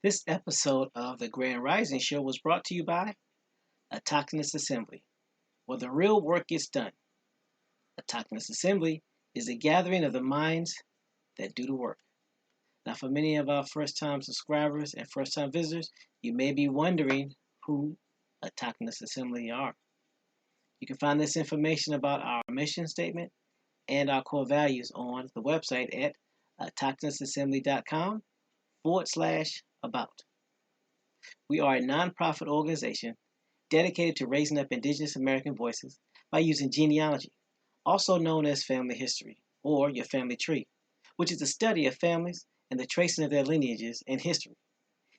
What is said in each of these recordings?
This episode of the Grand Rising Show was brought to you by Autochthonous Assembly, where the real work gets done. Autochthonous Assembly is a gathering of the minds that do the work. Now, for many of our first-time subscribers and first-time visitors, you may be wondering who Autochthonous Assembly are. You can find this information about our mission statement and our core values on the website at autochthonousassembly.com/about. We are a nonprofit organization dedicated to raising up Indigenous American voices by using genealogy, also known as family history, or your family tree, which is the study of families and the tracing of their lineages and history.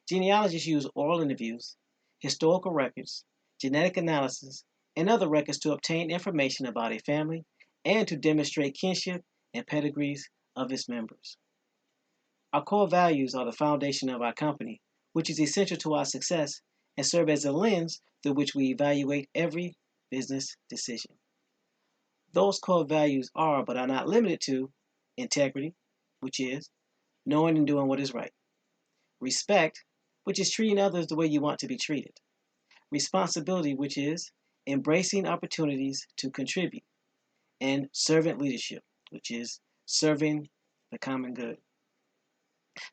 Genealogists use oral interviews, historical records, genetic analysis, and other records to obtain information about a family and to demonstrate kinship and pedigrees of its members. Our core values are the foundation of our company, which is essential to our success and serve as a lens through which we evaluate every business decision. Those core values are, but are not limited to, integrity, which is knowing and doing what is right; respect, which is treating others the way you want to be treated; responsibility, which is embracing opportunities to contribute; and servant leadership, which is serving the common good.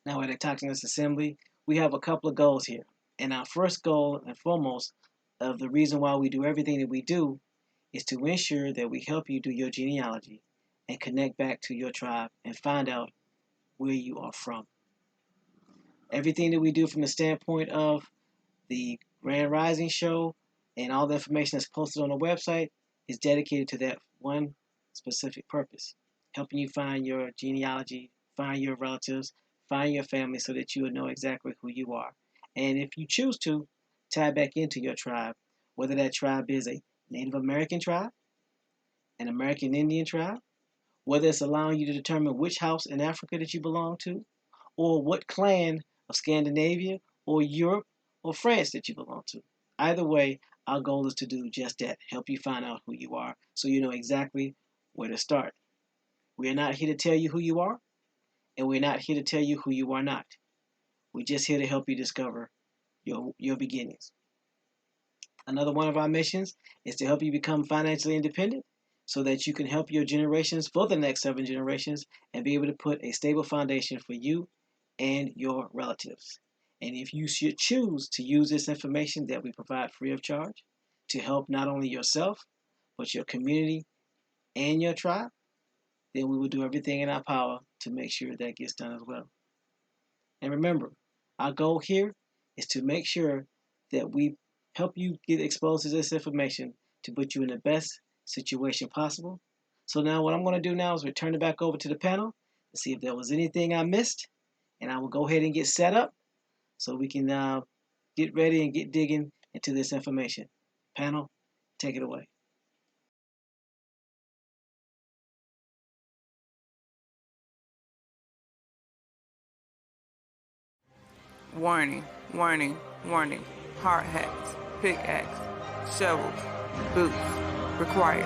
Now, at Autochthonous Assembly, we have a couple of goals here. And our first goal and foremost of the reason why we do everything that we do is to ensure that we help you do your genealogy and connect back to your tribe and find out where you are from. Everything that we do from the standpoint of the Grand Rising Show and all the information that's posted on the website is dedicated to that one specific purpose, helping you find your genealogy, find your relatives, find your family so that you will know exactly who you are. And if you choose to, tie back into your tribe, whether that tribe is a Native American tribe, an American Indian tribe, whether it's allowing you to determine which house in Africa that you belong to, or what clan of Scandinavia or Europe or France that you belong to. Either way, our goal is to do just that, help you find out who you are so you know exactly where to start. We are not here to tell you who you are, and we're not here to tell you who you are not. We're just here to help you discover your beginnings. Another one of our missions is to help you become financially independent so that you can help your generations for the next 7 generations and be able to put a stable foundation for you and your relatives. And if you should choose to use this information that we provide free of charge to help not only yourself, but your community and your tribe, then we will do everything in our power to make sure that gets done as well. And remember, our goal here is to make sure that we help you get exposed to this information to put you in the best situation possible. So now what I'm going to do now is return it back over to the panel to see if there was anything I missed, and I will go ahead and get set up so we can get ready and get digging into this information. Panel, take it away. Warning, warning, warning. Hard hats, pickaxe, shovels, boots required.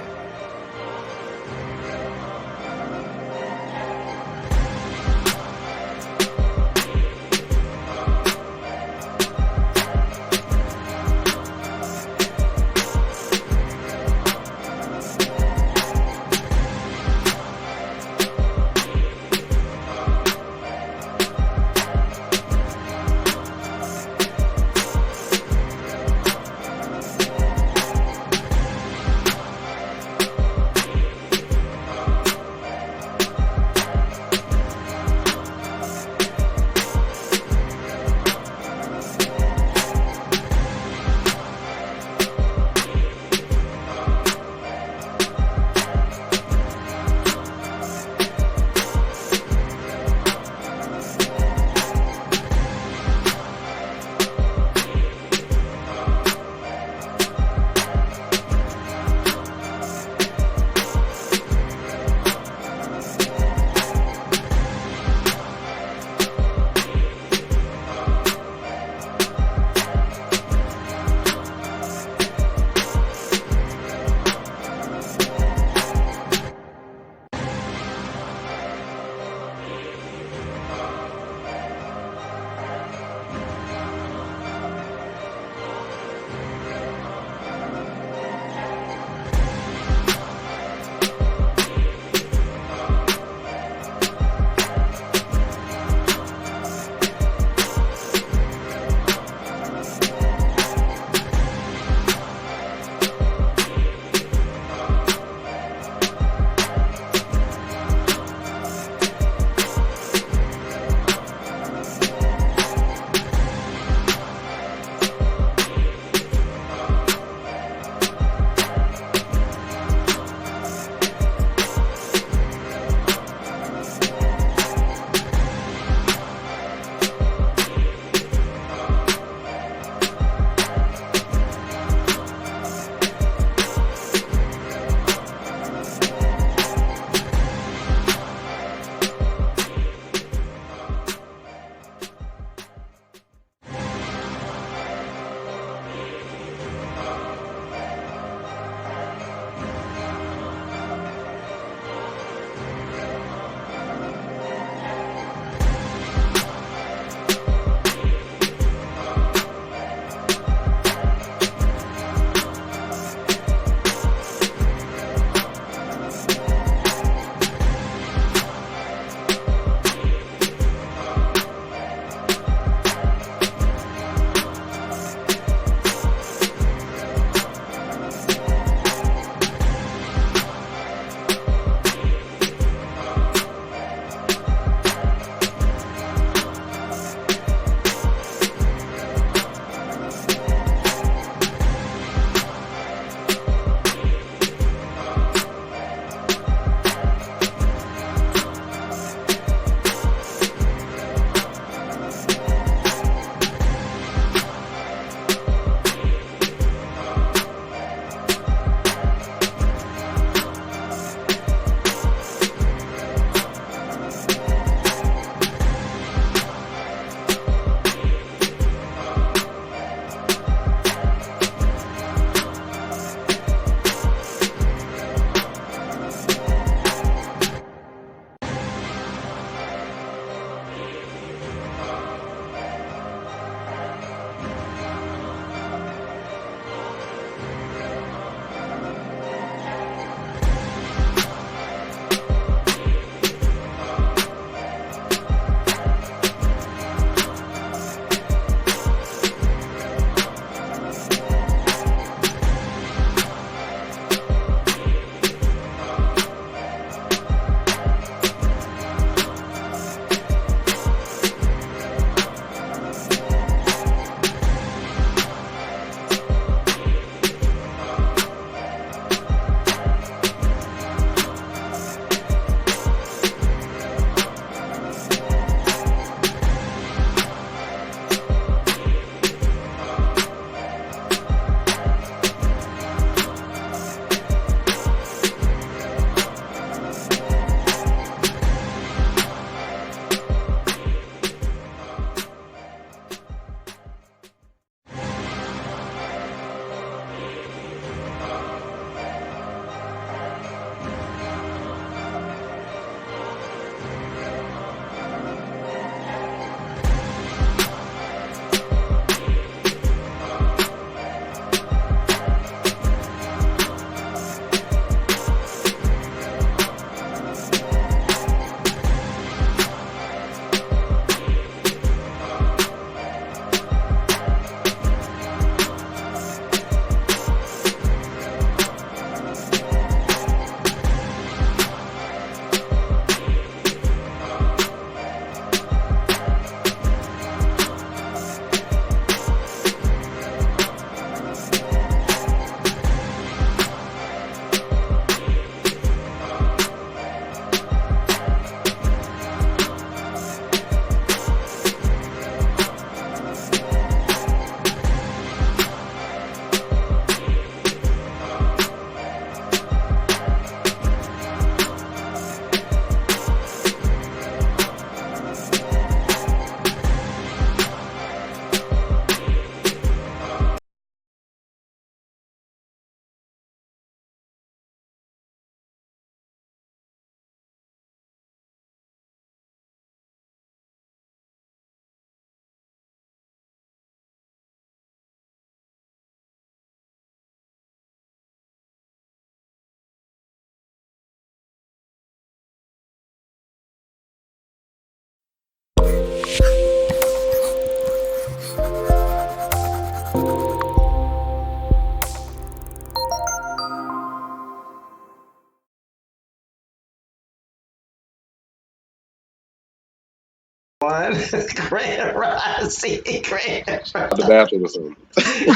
everyone. Grand Rising. The bathroom or something.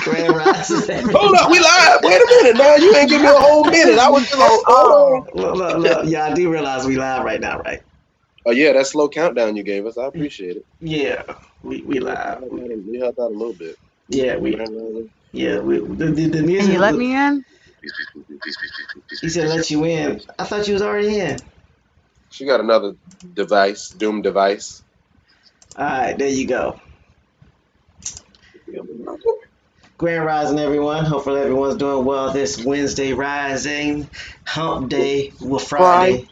Grand Rising, Hold up, we everybody. live. Wait a minute now. You ain't give me a whole minute. I was just hold on. Look. Y'all do realize we live right now, right? Oh yeah, that slow countdown you gave us. I appreciate it. Yeah, we live. We helped out a little bit. Yeah, the Can music. you let me in? He said let you in. I thought you was already in. She got another device, Doom device. All right, there you go. Grand Rising, everyone. Hopefully, everyone's doing well this Wednesday Rising. Hump Day with Friday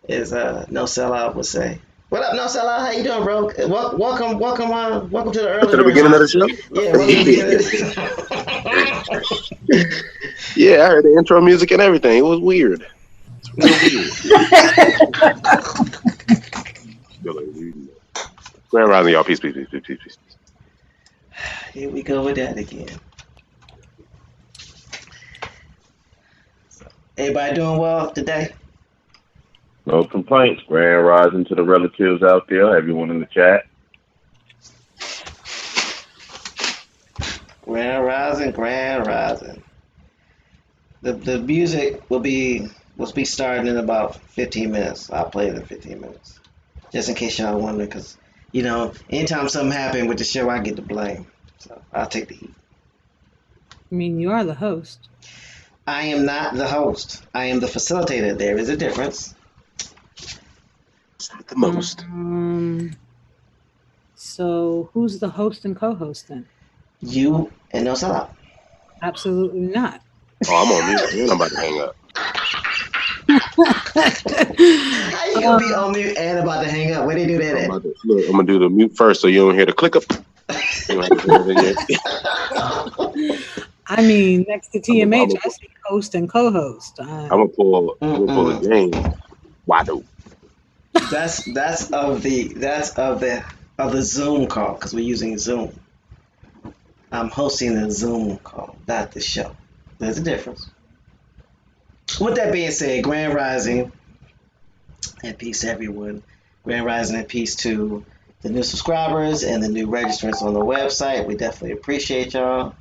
is No Sellout would say. What up, No Sellout? How you doing, bro? Welcome to the early To the bird. beginning of the show? Yeah, welcome to the beginning. Yeah, I heard the intro music and everything. It was weird. It's real weird. Grand Rising, y'all. Peace. Here we go with that again. Everybody doing well today? No complaints. Grand Rising to the relatives out there, everyone in the chat. Grand Rising. The music will be starting in about 15 minutes. I'll play it in 15 minutes. Just in case y'all wonder, because, anytime something happens with the show, I get the blame. So I'll take the heat. I mean, you are the host. I am not the host. I am the facilitator. There is a difference. It's not the most. So who's the host and co-host then? You and No Sellout. Absolutely not. Oh, I'm on mute. And I'm about to hang up. How you gonna be on mute and about to hang up? Where they do that at? I'm gonna do the mute first so you don't hear the click up. I mean, next to TMH, I see host and co-host. I'm gonna pull a game. Wado. That's of the Zoom call, because we're using Zoom. I'm hosting the Zoom call, not the show. There's a difference. With that being said, Grand Rising and peace to everyone. Grand Rising and peace to the new subscribers and the new registrants on the website. We definitely appreciate y'all.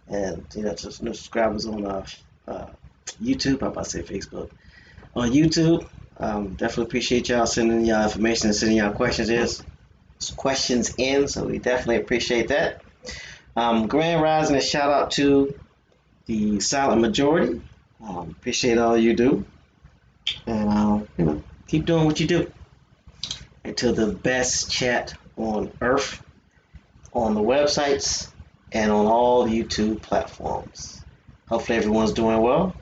And, to the new subscribers on YouTube. I'm about to say Facebook. On YouTube, definitely appreciate y'all sending y'all information and sending y'all questions in. So we definitely appreciate that. Grand Rising, and shout out to the silent majority. Appreciate all you do, and keep doing what you do. Until the best chat on earth, on the websites, and on all YouTube platforms. Hopefully everyone's doing well.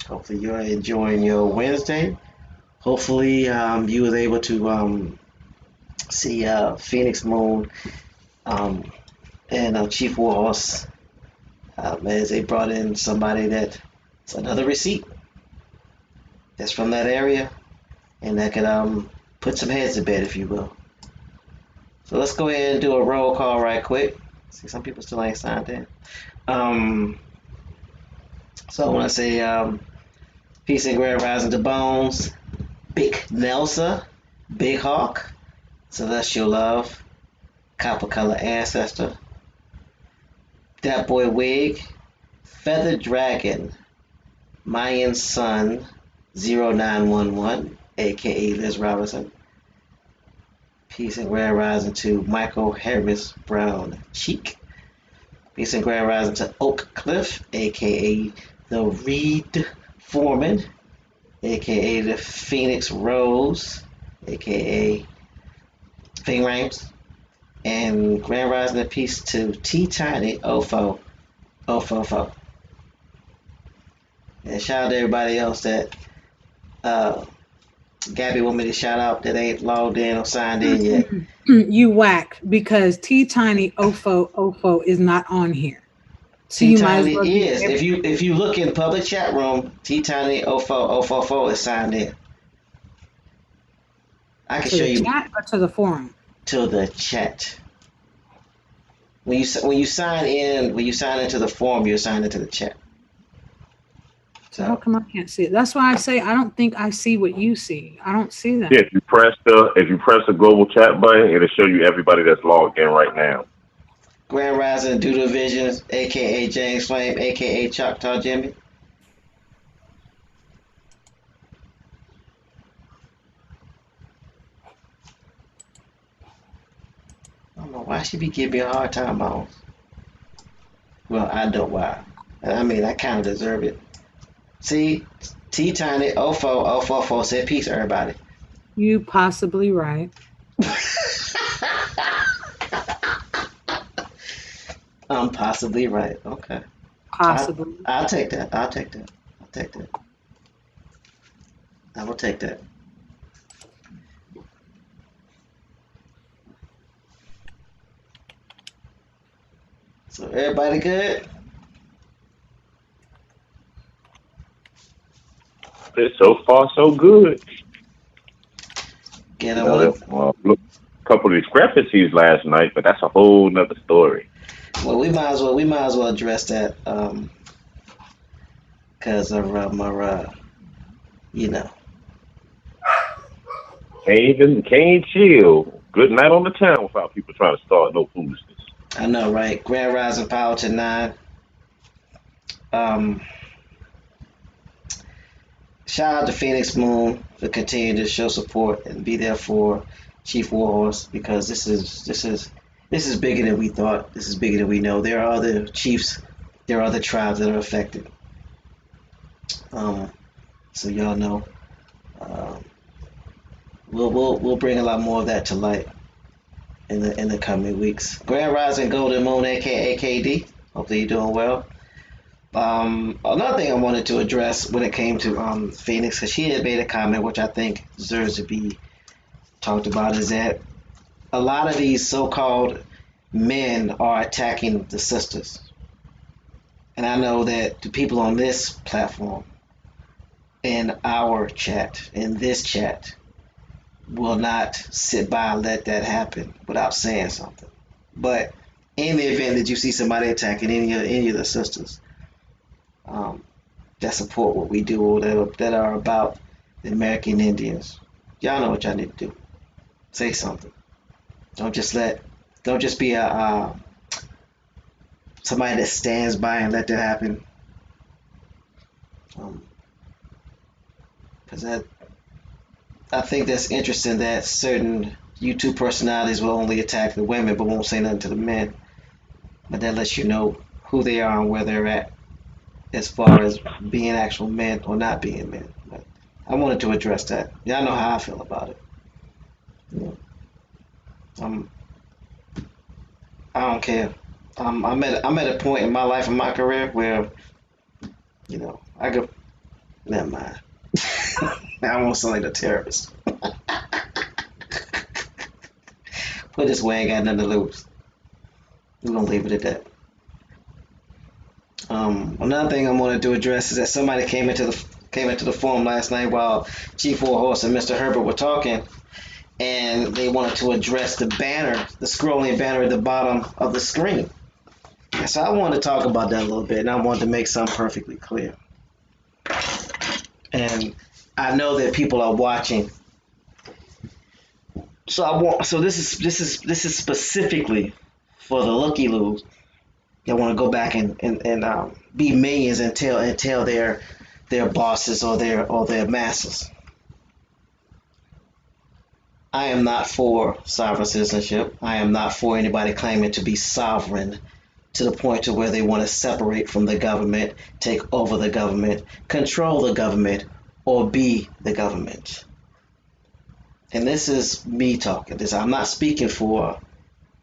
Hopefully you're enjoying your Wednesday. Hopefully you was able to see Phoenix Moon and Chief Warhorse as they brought in somebody that's another receipt that's from that area, and that could put some heads to bed, if you will. So let's go ahead and do a roll call right quick. See, some people still ain't signed in. So I want to say peace and grand rising to Bones, Big Nelsa, Big Hawk, Celestial Love, Copper Color Ancestor, Dat Boy Wig, Feather Dragon, Mayan Sun 0911, aka Liz Robinson. Peace and grand rising to Michael Harris Brown Cheek. Peace and grand rising to Oak Cliff, aka the Reed Foreman, aka the Phoenix Rose, aka Fing Rames. And grand rising and peace to T Tiny Ofo. And shout out to everybody else that Gabby want me to shout out that ain't logged in or signed in yet. You whack, because T Tiny Ofo is not on here. So T Tiny is. If you look in the public chat room, T Tiny Ofo is signed in. I can show you. To the chat or to the forum? To the chat. When you sign into the forum, you're signed into the chat. So how come I can't see it? That's why I say I don't think I see what you see. I don't see that. Yeah, if you press the global chat button, it'll show you everybody that's logged in right now. Grand Rising Doodle Visions, aka James Flame, aka Choctaw Jimmy. I don't know why she be giving me a hard time, Bones. Well, I know why. I mean, I kind of deserve it. See, T Tiny 04044 said peace, everybody. You possibly right. I'm possibly right. Okay. Possibly. I'll take that. I'll take that. I'll take that. I will take that. So everybody good? It's so far so good. Get You them know, one. look, a couple of discrepancies last night, but that's a whole nother story. Well, we might as well address that because of my you know. Can't chill. Good night on the town without people trying to start no foolishness. I know, right? Grand Rising Power to 9. Um, Shout out to Phoenix Moon for continuing to show support and be there for Chief Warhorse because this is bigger than we thought. This is bigger than we know. There are other chiefs, there are other tribes that are affected. Um, so y'all know, um, we'll bring a lot more of that to light in the coming weeks. Grand Rising Golden Moon, aka KD. Hopefully you're doing well. Another thing I wanted to address when it came to Phoenix, because she had made a comment which I think deserves to be talked about, is that a lot of these so-called men are attacking the sisters, and I know that the people on this platform, in our chat, in this chat, will not sit by and let that happen without saying something. But in the event that you see somebody attacking any of the sisters, um, that support what we do or that are about the American Indians, y'all know what y'all need to do. Say something. Don't just be a somebody that stands by and let that happen. Because I think that's interesting that certain YouTube personalities will only attack the women but won't say nothing to the men. But that lets you know who they are and where they're at as far as being actual men or not being men. But I wanted to address that. Y'all know how I feel about it. Yeah. I don't care. I'm at a point in my life and my career where I go. Never mind. I won't sound like a terrorist. Put this way, ain't got nothing to lose. We're gonna leave it at that. Another thing I wanted to address is that somebody came into the forum last night while Chief Warhorse and Mr. Herbert were talking, and they wanted to address the banner, the scrolling banner at the bottom of the screen. So I wanted to talk about that a little bit, and I wanted to make something perfectly clear. And I know that people are watching, so this is specifically for the looky loos that want to go back and be minions and tell their bosses or their masters. I am not for sovereign citizenship. I am not for anybody claiming to be sovereign to the point to where they want to separate from the government, take over the government, control the government, or be the government. And this is me talking. I'm not speaking for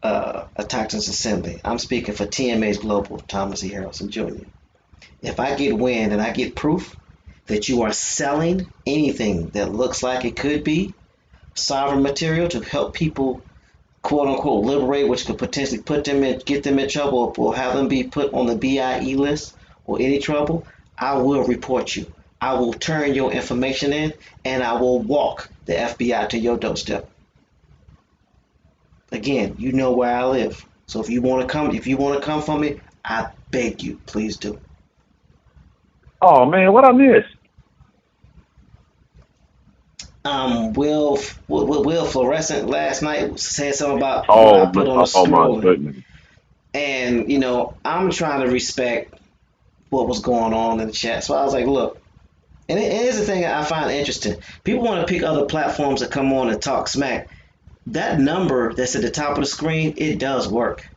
a Tactics Assembly. I'm speaking for TMA's Global, Thomas E. Harrelson Jr. If I get wind and I get proof that you are selling anything that looks like it could be sovereign material to help people, quote unquote, liberate, which could potentially get them in trouble, or have them be put on the BIE list or any trouble, I will report you. I will turn your information in, and I will walk the FBI to your doorstep. Again, you know where I live, so if you want to come for me, I beg you, please do. Oh man, what I missed? Will Fluorescent last night said something about what I Oh, put on the oh my scrolling, goodness. and I'm trying to respect what was going on in the chat. So I was like, look, and here's the thing I find interesting. People want to pick other platforms to come on and talk smack. That number that's at the top of the screen, it does work.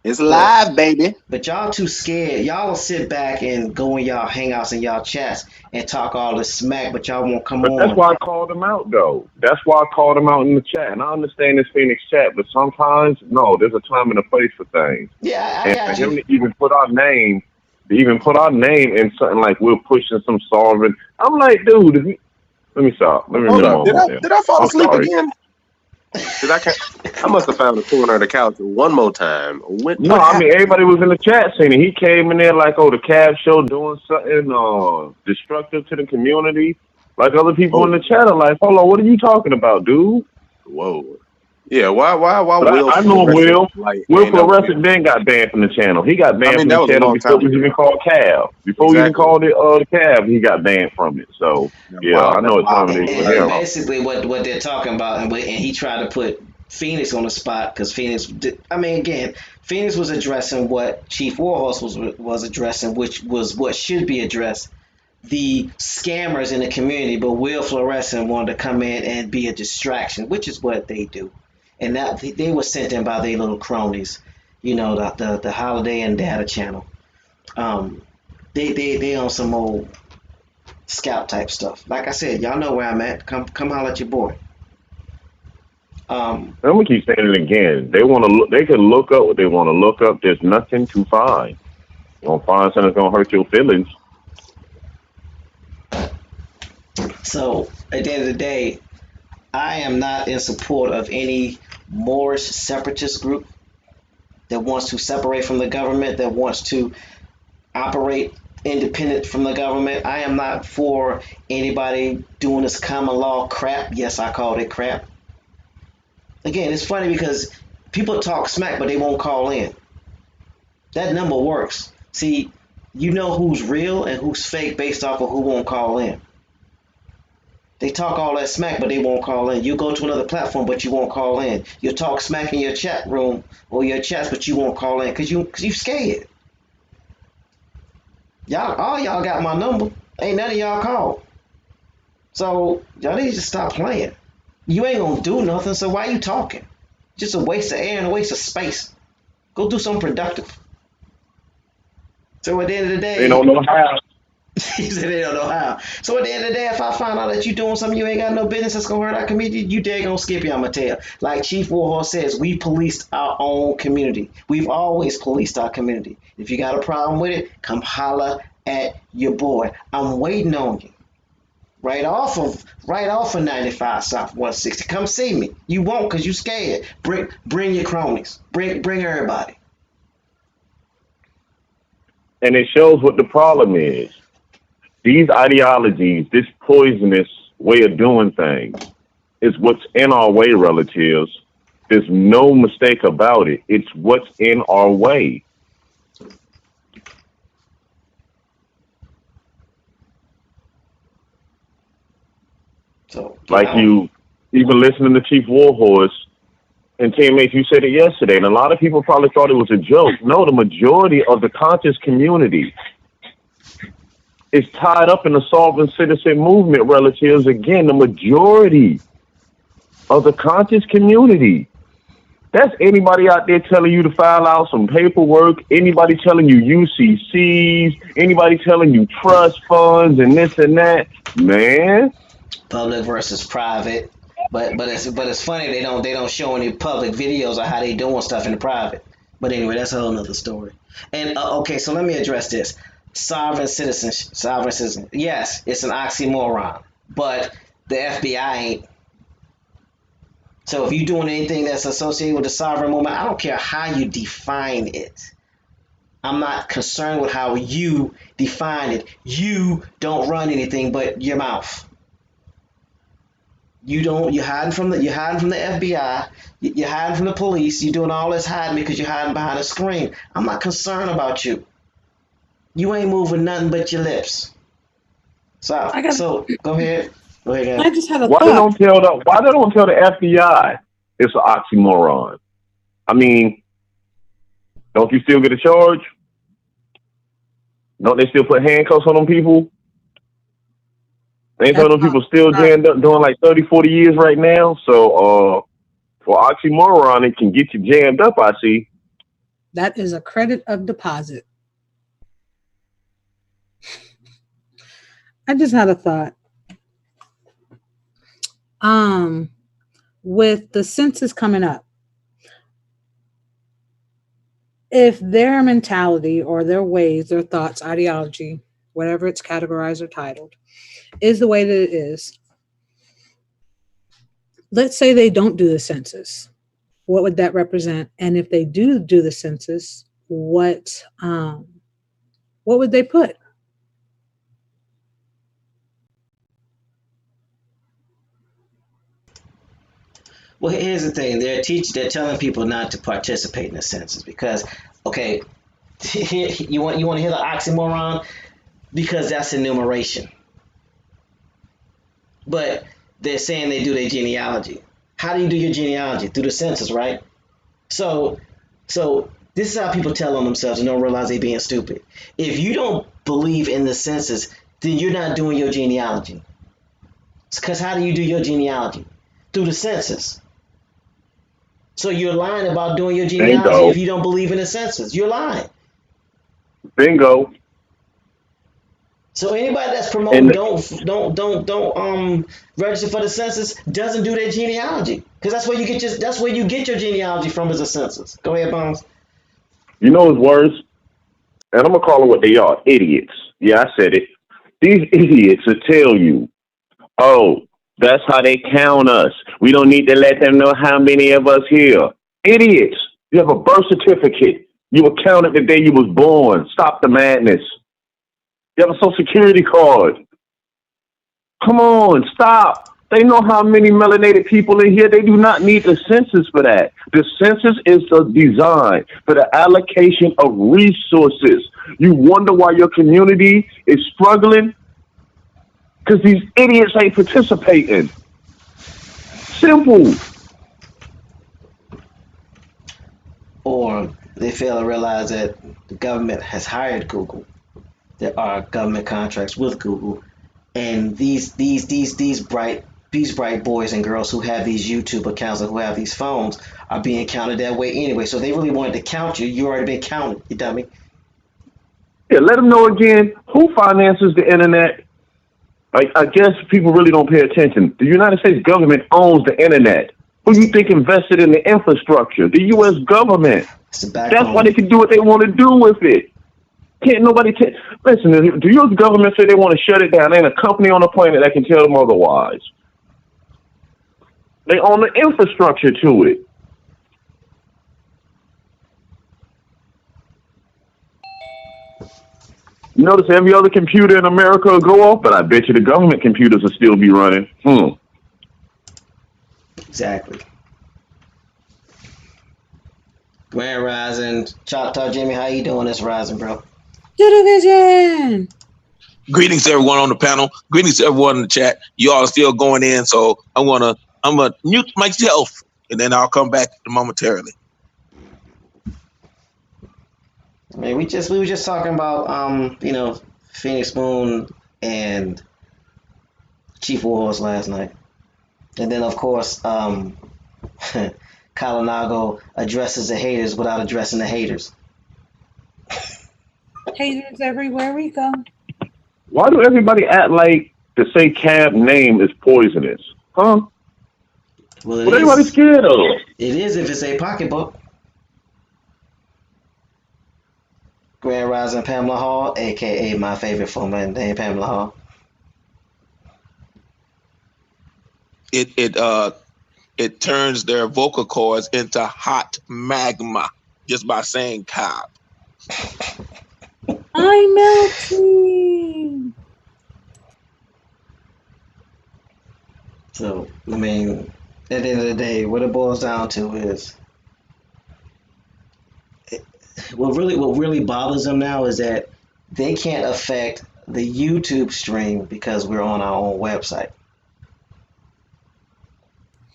It's But live, baby. but y'all too scared. Y'all will sit back and go in y'all hangouts and y'all chats and talk all this smack, but y'all won't come But that's on. why I called him out, though. That's why I called him out in the chat. And I understand this Phoenix chat, but sometimes, no, there's a time and a place for things. Yeah, I And for got him you. to even put our name, in something like we're pushing some solvent, I'm like, dude, let me stop. Let me Hold move up. on with him. Did I fall I'm asleep sorry. again? Did I? I must have found the corner of the couch one more time. No, What I mean happened? everybody was in the chat saying it. He came in there like, oh, the Cab Show doing something destructive to the community. Like other people in Oh, the chat are like, hold on, what are you talking about, dude? whoa. Yeah. Why? But Will I know Fluorescent Will. like Will ain't never been? Fluorescent then got banned from the channel. He got I banned mean, from that the was a channel long before time it was even ago. called Cab. Before we even Exactly. called it the Cab, he got banned from it. So yeah, I That's know what time wild. it is for And him. basically, what they're talking about, and he tried to put Phoenix on the spot because Phoenix. I mean, again, Phoenix was addressing what Chief Warhorse was addressing, which was what should be addressed. The scammers in the community, but Will Fluorescent wanted to come in and be a distraction, which is what they do. And that they were sent in by their little cronies, the Holiday and Data channel. Um, they on some old scout type stuff. Like I said, y'all know where I'm at. Come holler at your boy. Um, I'm gonna keep saying it again. They want to look. They can look up what they want to look up. There's nothing to find. You don't find something that's gonna hurt your feelings. so at the end of the day, I am not in support of any Moorish separatist group that wants to separate from the government, that wants to operate independent from the government. I am not for anybody doing this common law crap. Yes, I called it crap. Again, it's funny because people talk smack, but they won't call in. That number works. See, you know who's real and who's fake based off of who won't call in. They talk all that smack, but they won't call in. You go to another platform, but you won't call in. You talk smack in your chat room or your chats, but you won't call in because you scared. All y'all got my number. Ain't none of y'all called. So y'all need to stop playing. You ain't gonna do nothing, so why you talking? Just a waste of air and a waste of space. Go do something productive. So at the end of the They day, don't know how. he said they don't know how. So at the end of the day, if I find out that you doing something you ain't got no business that's gonna hurt our community, you dare gonna skip you, I'ma tell you. Like Chief Warhorse says, we policed our own community. We've always policed our community. If you got a problem with it, come holler at your boy. I'm waiting on you. Right off of 95 South 160. Come see me. You won't because you scared. Bring your cronies. Bring everybody. And it shows what the problem is. These ideologies, this poisonous way of doing things, is what's in our way, relatives. There's no mistake about it. It's what's in our way. So Like yeah, I don't. you, even listening to Chief Warhorse and TMH, you said it yesterday, and a lot of people probably thought it was a joke. No, the majority of the conscious community is tied up in the solvent citizen movement, relatives. Again, the majority of the conscious community. That's anybody out there telling you to file out some paperwork, anybody telling you UCCs, anybody telling you trust funds and this and that. Man, Public versus private. But it's funny they don't show any public videos of how they doing stuff in the private. But anyway, that's a whole nother story. And okay, so let me address this. Sovereign citizen. Yes, it's an oxymoron. But the FBI ain't. So if you're doing anything that's associated with the sovereign movement, I don't care how you define it. I'm not concerned with how you define it. You don't run anything but your mouth. You don't. You're hiding from the FBI. You're hiding from the police. You're doing all this hiding because you're hiding behind a screen. I'm not concerned about you. You ain't moving nothing but your lips. So, I got. so go ahead. Go ahead, I guys. just had a Why they thought. don't tell the FBI it's an oxymoron? I mean, don't you still get a charge? Don't they still put handcuffs on them people? Ain't some That's of them not people still right. jammed up doing like 30, 40 years right now? So for oxymoron, it can get you jammed up, I see. That is a credit of deposit. I just had a thought. With the census coming up, if their mentality or their ways, their thoughts, ideology, whatever it's categorized or titled, is the way that it is, let's say they don't do the census. What would that represent? And if they do the census, what would they put? Well, here's the thing: they're telling people not to participate in the census because, okay, you want to hear the oxymoron because that's enumeration, but they're saying they do their genealogy. How do you do your genealogy? Through the census, right? So, so this is how people tell on themselves and don't realize they're being stupid. If you don't believe in the census, then you're not doing your genealogy. Because how do you do your genealogy? Through the census. So you're lying about doing your genealogy Bingo. if you don't believe in the census. You're lying. Bingo. So anybody that's promoting And don't register for the census doesn't do their genealogy because that's where you get your genealogy from is a census. Go ahead, Bones. you know what's worse? And I'm going to call them what they are, idiots. Yeah, I said it. These idiots will tell you, oh, that's how they count us. We don't need to let them know how many of us here. Idiots. You have a birth certificate. You were counted the day you was born. Stop the madness. You have a social security card. Come on, stop. They know how many melanated people in here. They do not need the census for that. The census is the design for the allocation of resources. You wonder why your community is struggling? Because these idiots ain't participating. Simple. Or they fail to realize that the government has hired Google. There are government contracts with Google, and these bright boys and girls who have these YouTube accounts and who have these phones are being counted that way anyway. So they really wanted to count you. You already been counted, you dummy. Yeah, let them know again who finances the internet. I guess people really don't pay attention. The United States government owns the internet. Who do you think invested in the infrastructure? The U.S. government. It's the That's why backbone. they can do what they want to do with it. Can't nobody listen? The U.S. government say they want to shut it down. There ain't a company on the planet that can tell them otherwise. They own the infrastructure to it. You notice every other computer in America will go off, but I bet you the government computers will still be running. Exactly. Grand Rising, Choctaw Jimmy, how you doing this rising, bro? Division. Greetings to everyone on the panel. Greetings to everyone in the chat. You all are still going in, so I'm gonna mute myself and then I'll come back momentarily. I mean, we were just talking about Phoenix Moon and Chief Wars last night, and then of course Kalinago addresses the haters without addressing the haters. Haters everywhere we go. Why do everybody act like to say cab name is poisonous? Huh? Well, What everybody scared of? It is if it's a pocketbook. Grand Rising Pamela Hall, aka my favorite former name, Pamela Hall. It turns their vocal cords into hot magma just by saying Cobb. I'm melting. So, I mean, at the end of the day, what it boils down to is what really bothers them now is that they can't affect the YouTube stream because we're on our own website.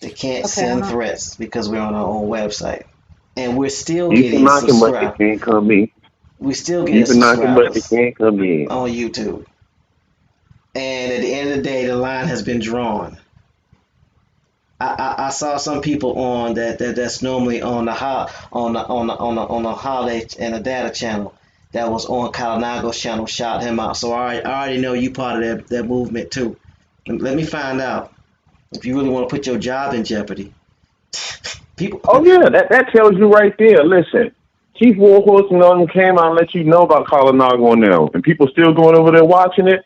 They can't Okay, send threats because we're on our own website, and we're still Keep getting knocking, but they subscribe. can't come in. We still getting Keep knocking, but they subscribers can't come in. on YouTube. And at the end of the day, the line has been drawn. I saw some people on that's normally on the holiday and the data channel that was on Kalanago's channel, shout him out. So I already know you part of that movement too. Let me find out if you really want to put your job in jeopardy. People, Oh yeah, that tells you right there. Listen, Chief Warhorse and them came out and let you know about Kalanago now, and people still going over there watching it.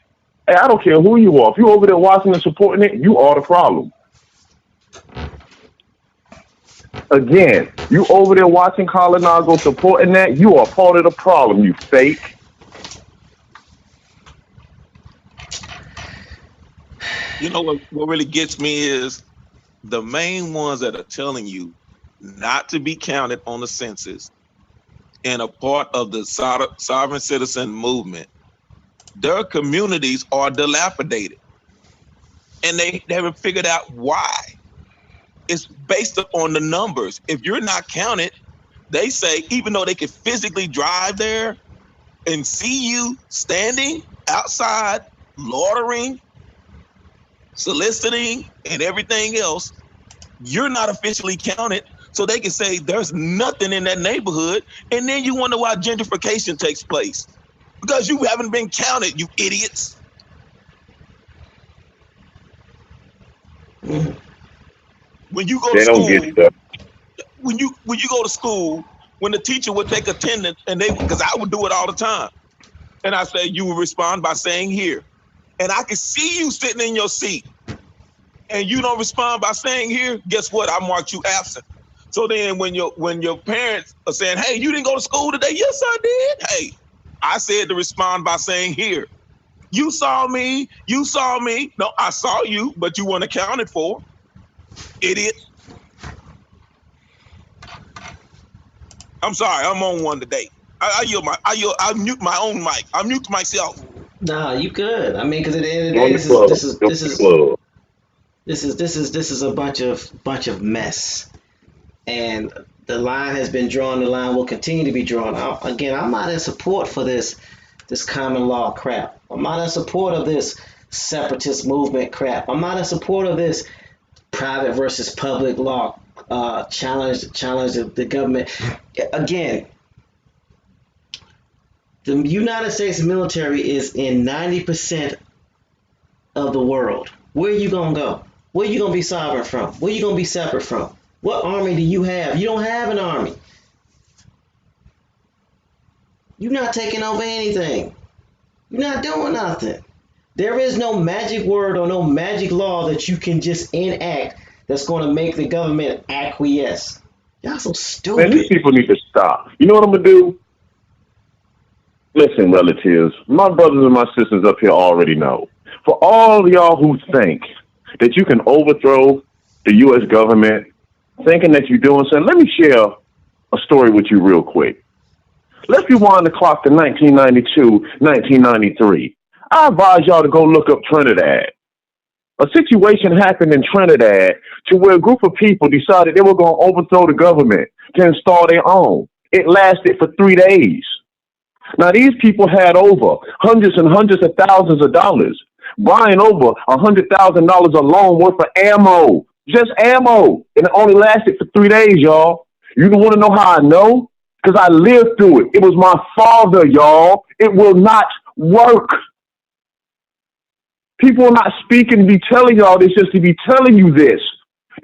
Hey, I don't care who you are. If you over there watching and supporting it, you are the problem. Again, you over there watching Kalanago supporting that, you are part of the problem, you fake. You know what really gets me is the main ones that are telling you not to be counted on the census and a part of the sovereign citizen movement. Their communities are dilapidated, and they haven't figured out why. It's based upon the numbers. If you're not counted, they say, even though they can physically drive there and see you standing outside, loitering, soliciting, and everything else, you're not officially counted. So they can say there's nothing in that neighborhood. And then you wonder why gentrification takes place. Because you haven't been counted, you idiots. When you go to They don't get school, stuff. when you go to school, when the teacher would take attendance, and because I would do it all the time, and I say you would respond by saying here, and I can see you sitting in your seat, and you don't respond by saying here. Guess what? I marked you absent. So then, when your parents are saying, "Hey, you didn't go to school today?" Yes, I did. Hey, I said to respond by saying here. You saw me. You saw me. No, I saw you, but you weren't accounted for. Idiot. I'm sorry. I'm on one today. I mute my own mic. I mute myself. nah, you good. I mean, because at the end of the day, Join the club. Join the club. this is a bunch of mess, and the line has been drawn. The line will continue to be drawn. Again, I'm not in support for this common law crap. I'm not in support of this separatist movement crap. I'm not in support of this private versus public law challenge the government. Again, the United States military is in 90% of the world. Where are you gonna go? Where are you gonna be sovereign from? Where are you gonna be separate from? What army do you have? You don't have an army. You're not taking over anything. You're not doing nothing. There is no magic word or no magic law that you can just enact that's going to make the government acquiesce. Y'all so Man, these stupid. people need to stop. You know what I'm gonna do? Listen, relatives, my brothers and my sisters up here already know. For all y'all who think that you can overthrow the U.S. government, thinking that you're doing something, let me share a story with you real quick. Let's rewind the clock to 1992, 1993. I advise y'all to go look up Trinidad. A situation happened in Trinidad to where a group of people decided they were going to overthrow the government to install their own. It lasted for 3 days. Now, these people had over hundreds and hundreds of thousands of dollars, buying over $100,000 alone worth of ammo, just ammo, and it only lasted for 3 days, y'all. You want to know how I know? Because I lived through it. It was my father, y'all. It will not work. People are not speaking to be telling y'all this, just to be telling you this.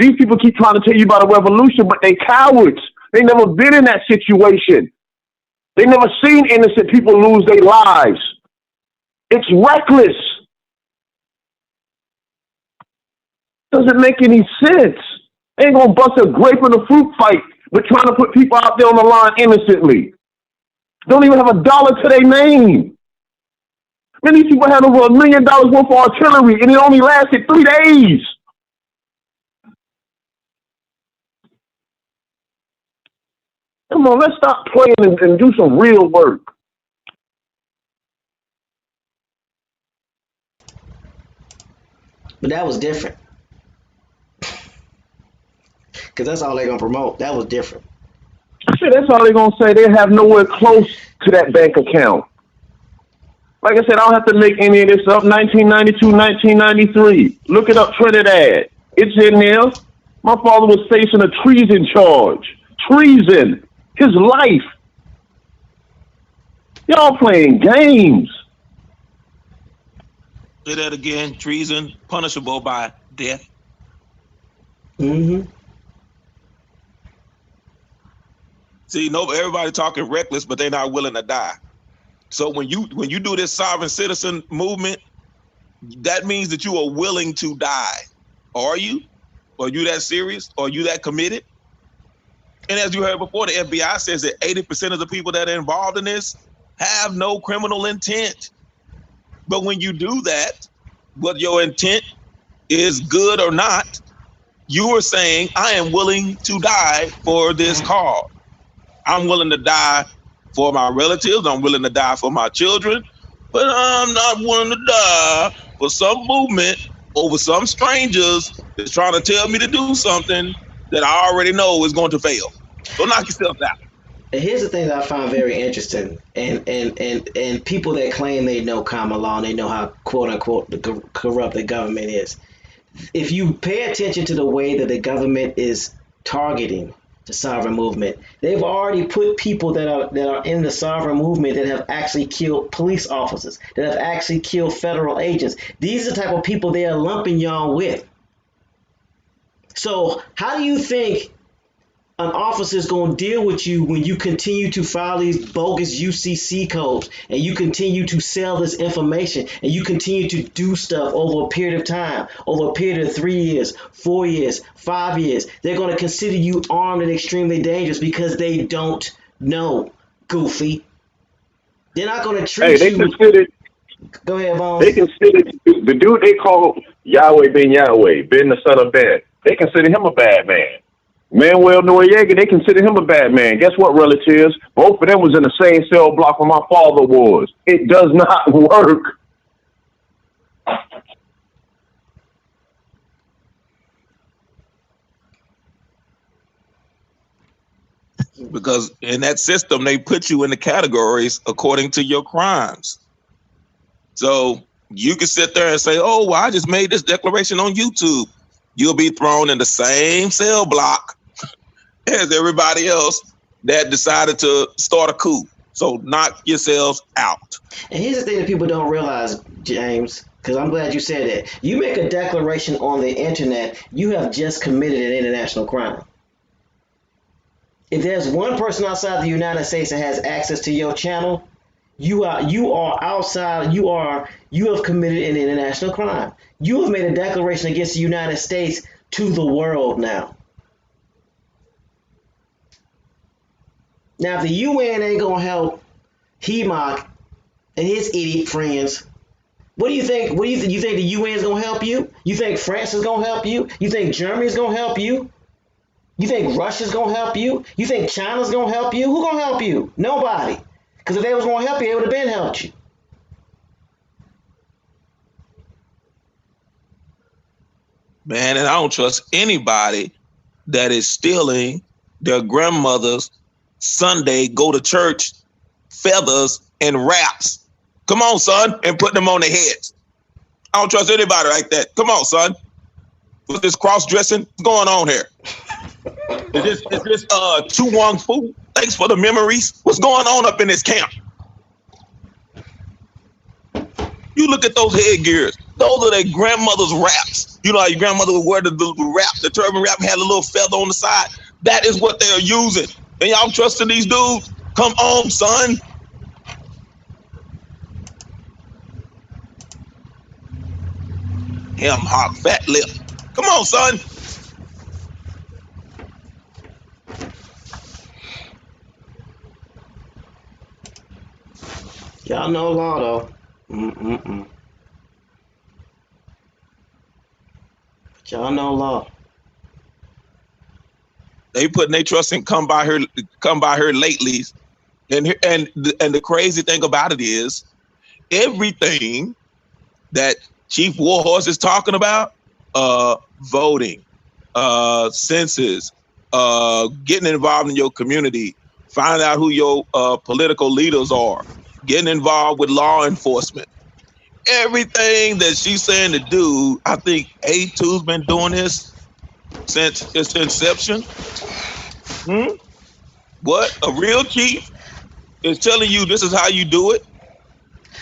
These people keep trying to tell you about a revolution, but they cowards. They never been in that situation. They never seen innocent people lose their lives. It's reckless. Doesn't make any sense. They ain't gonna bust a grape in a fruit fight, but trying to put people out there on the line innocently. Don't even have a dollar to their name. Many people had over $1 million worth of artillery, and it only lasted 3 days. Come on, let's stop playing and do some real work. But that was different. Because that's all they're going to promote. That was different. Shit, that's all they're gonna say. They have nowhere close to that bank account. Like I said, I don't have to make any of this up. 1992, 1993. Look it up, Trinidad. It's in there. My father was facing a treason charge. Treason. His life. Y'all playing games. Say that again. Treason, punishable by death. Mm-hmm. See, no, everybody talking reckless, but they're not willing to die. So when you do this sovereign citizen movement, that means that you are willing to die. Are you? Are you that serious? Are you that committed? And as you heard before, the FBI says that 80% of the people that are involved in this have no criminal intent. But when you do that, whether your intent is good or not, you are saying, I am willing to die for this cause. I'm willing to die for my relatives. I'm willing to die for my children, but I'm not willing to die for some movement over some strangers that's trying to tell me to do something that I already know is going to fail. So knock yourself out. And here's the thing that I find very interesting, and people that claim they know common law and they know how quote unquote corrupt the government is. If you pay attention to the way that the government is targeting the sovereign movement, they've already put people that are in the sovereign movement that have actually killed police officers, that have actually killed federal agents. These are the type of people they are lumping y'all with. So how do you think an officer is going to deal with you when you continue to file these bogus UCC codes and you continue to sell this information and you continue to do stuff over a period of time, over a period of 3 years, 4 years, 5 years? They're going to consider you armed and extremely dangerous because they don't know, goofy. They're not going to treat Hey, you. Go ahead, Bones. They consider the dude they call Yahweh Ben Yahweh, Ben the son of Ben. They consider him a bad man. Manuel Noriega, they consider him a bad man. Guess what, relatives? Both of them was in the same cell block where my father was. It does not work. Because in that system, they put you in the categories according to your crimes. So you can sit there and say, oh, well, I just made this declaration on YouTube. You'll be thrown in the same cell block as everybody else that decided to start a coup. So knock yourselves out. And here's the thing that people don't realize, James, because I'm glad you said that. You make a declaration on the internet, you have just committed an international crime. If there's one person outside the United States that has access to your channel, you are outside, you have committed an international crime. You have made a declaration against the United States to the world now. Now, if the UN ain't gonna help HEMOC and his idiot friends, what do you think? What do you think? You think the UN is gonna help you? You think France is gonna help you? You think Germany is gonna help you? You think Russia's gonna help you? You think China's gonna help you? Who gonna help you? Nobody. Because if they was gonna help you, they would have been helped you. Man, and I don't trust anybody that is stealing their grandmother's Sunday go to church feathers and wraps. Come on, son, and put them on their heads. I don't trust anybody like that. Come on, son. What's this cross-dressing? What's going on here? Is this Tu Wong Fu? Thanks for the memories. What's going on up in this camp? You look at those headgears. Those are their grandmother's wraps. You know how your grandmother would wear the wrap, the turban wrap, and had a little feather on the side? That is what they're using. And y'all trusting these dudes? Come on, son. Ham hock, fat lip. Come on, son. Y'all know law though. But y'all know law. They putting their trust in come by her latelys. And the crazy thing about it is everything that Chief Warhorse is talking about voting, census, getting involved in your community, finding out who your political leaders are, getting involved with law enforcement. Everything that she's saying to do, I think A2's been doing this since its inception. What? A real chief is telling you this is how you do it.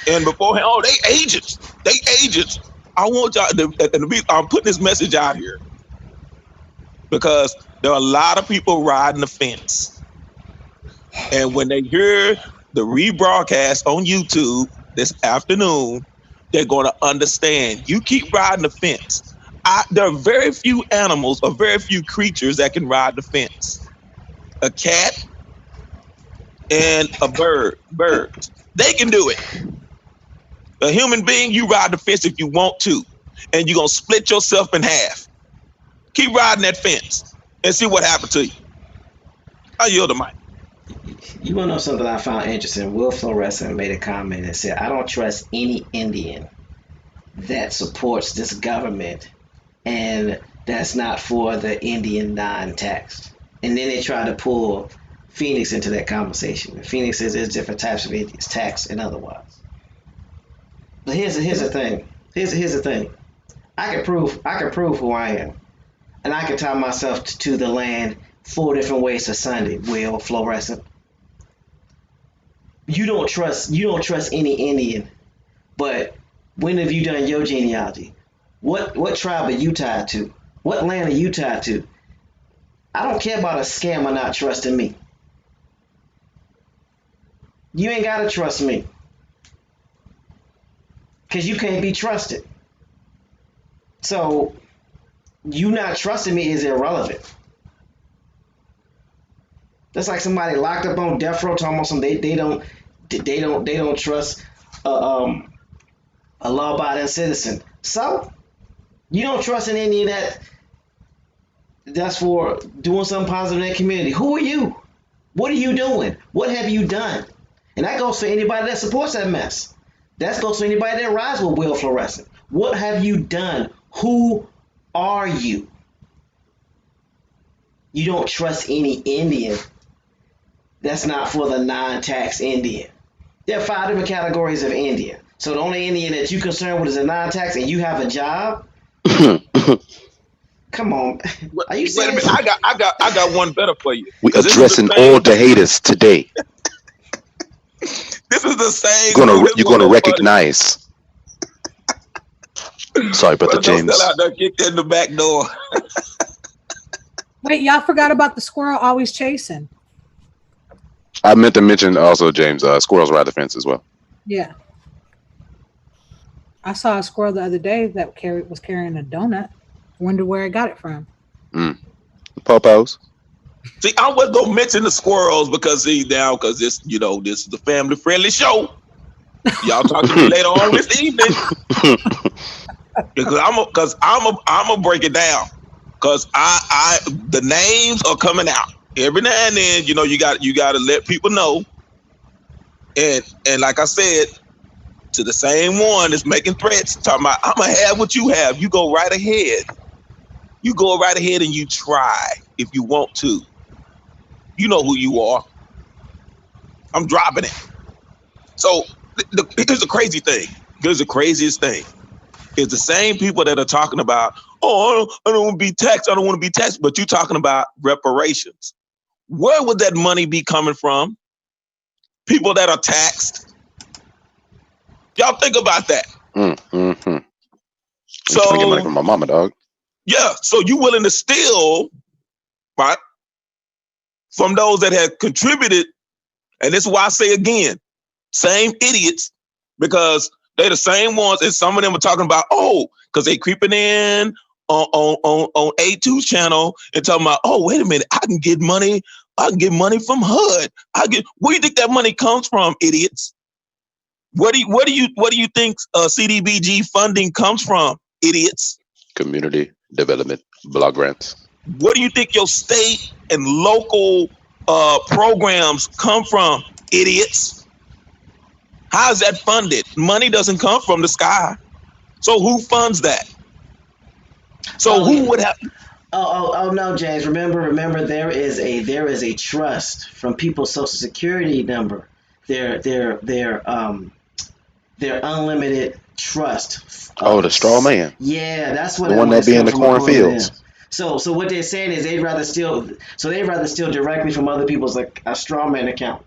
And beforehand, oh, they agents. They agents. I want y'all to I'm putting this message out here because there are a lot of people riding the fence. And when they hear the rebroadcast on YouTube this afternoon, they're going to understand. You keep riding the fence. There are very few animals or very few creatures that can ride the fence. A cat and a bird. Birds. They can do it. A human being, you ride the fence if you want to, and you're going to split yourself in half. Keep riding that fence and see what happens to you. I yield the mic. You want to know something I found interesting? Will Florescent made a comment and said, I don't trust any Indian that supports this government and that's not for the Indian non-taxed. And then they try to pull Phoenix into that conversation. And Phoenix says there's different types of Indians, taxed and otherwise. But here's the thing. Here's the thing. I can prove who I am. And I can tie myself to the land 4 different ways to Sunday, Will Florescent. You don't trust any Indian, but when have you done your genealogy? What tribe are you tied to? What land are you tied to? I don't care about a scammer not trusting me. You ain't gotta trust me. Cause you can't be trusted. So you not trusting me is irrelevant. That's like somebody locked up on death row talking about something they don't trust a law-abiding citizen. So you don't trust an Indian that's for doing something positive in that community. Who are you? What are you doing? What have you done? And that goes for anybody that supports that mess. That goes for anybody that rides with Will Florescent. What have you done? Who are you? You don't trust any Indian that's not for the non-tax Indian. There are 5 different categories of Indian. So the only Indian that you're concerned with is a non-tax and you have a job? Come on. Are you serious? Wait a minute. I got one better for you. We addressing all the haters today. This is the same. You're gonna recognize. Sorry, Brother James. Out there, kicked in the back door. Wait, y'all forgot about the squirrel always chasing. I meant to mention also, James, squirrels ride the fence as well. Yeah. I saw a squirrel the other day that was carrying a donut. Wonder where it got it from. Popos. See, I was gonna mention the squirrels because this is the family friendly show. Y'all talk to me later on this evening. Because I'm a break it down. Because the names are coming out every now and then. You got to let people know. And like I said, to the same one that's making threats, talking about I'm gonna have what you have. You go right ahead. You go right ahead and you try if you want to. You know who you are. I'm dropping it. So here's the crazy thing. Here's the craziest thing. It's the same people that are talking about, I don't want to be taxed. I don't want to be taxed. But you're talking about reparations. Where would that money be coming from? People that are taxed. Y'all think about that. Mm-hmm. So I'm trying to get money from my mama, dog. Yeah. So you willing to steal, right, from those that have contributed? And this is why I say again, same idiots, because they're the same ones, and some of them are talking about, because they creeping in on A2's channel and talking about, wait a minute, I can get money from HUD. Where do you think that money comes from, idiots? What do you think CDBG funding comes from, idiots? Community development block grants. What do you think your state and local programs come from, idiots? How is that funded? Money doesn't come from the sky. So who funds that? So who would have? Oh no, James. Remember, there is a trust from people's social security number. Their unlimited trust. Oh, the straw man, Yeah, that's where the that one that money's be in coming the from, according to them. cornfields. So what they're saying is they'd rather steal directly from other people's, like a straw man account.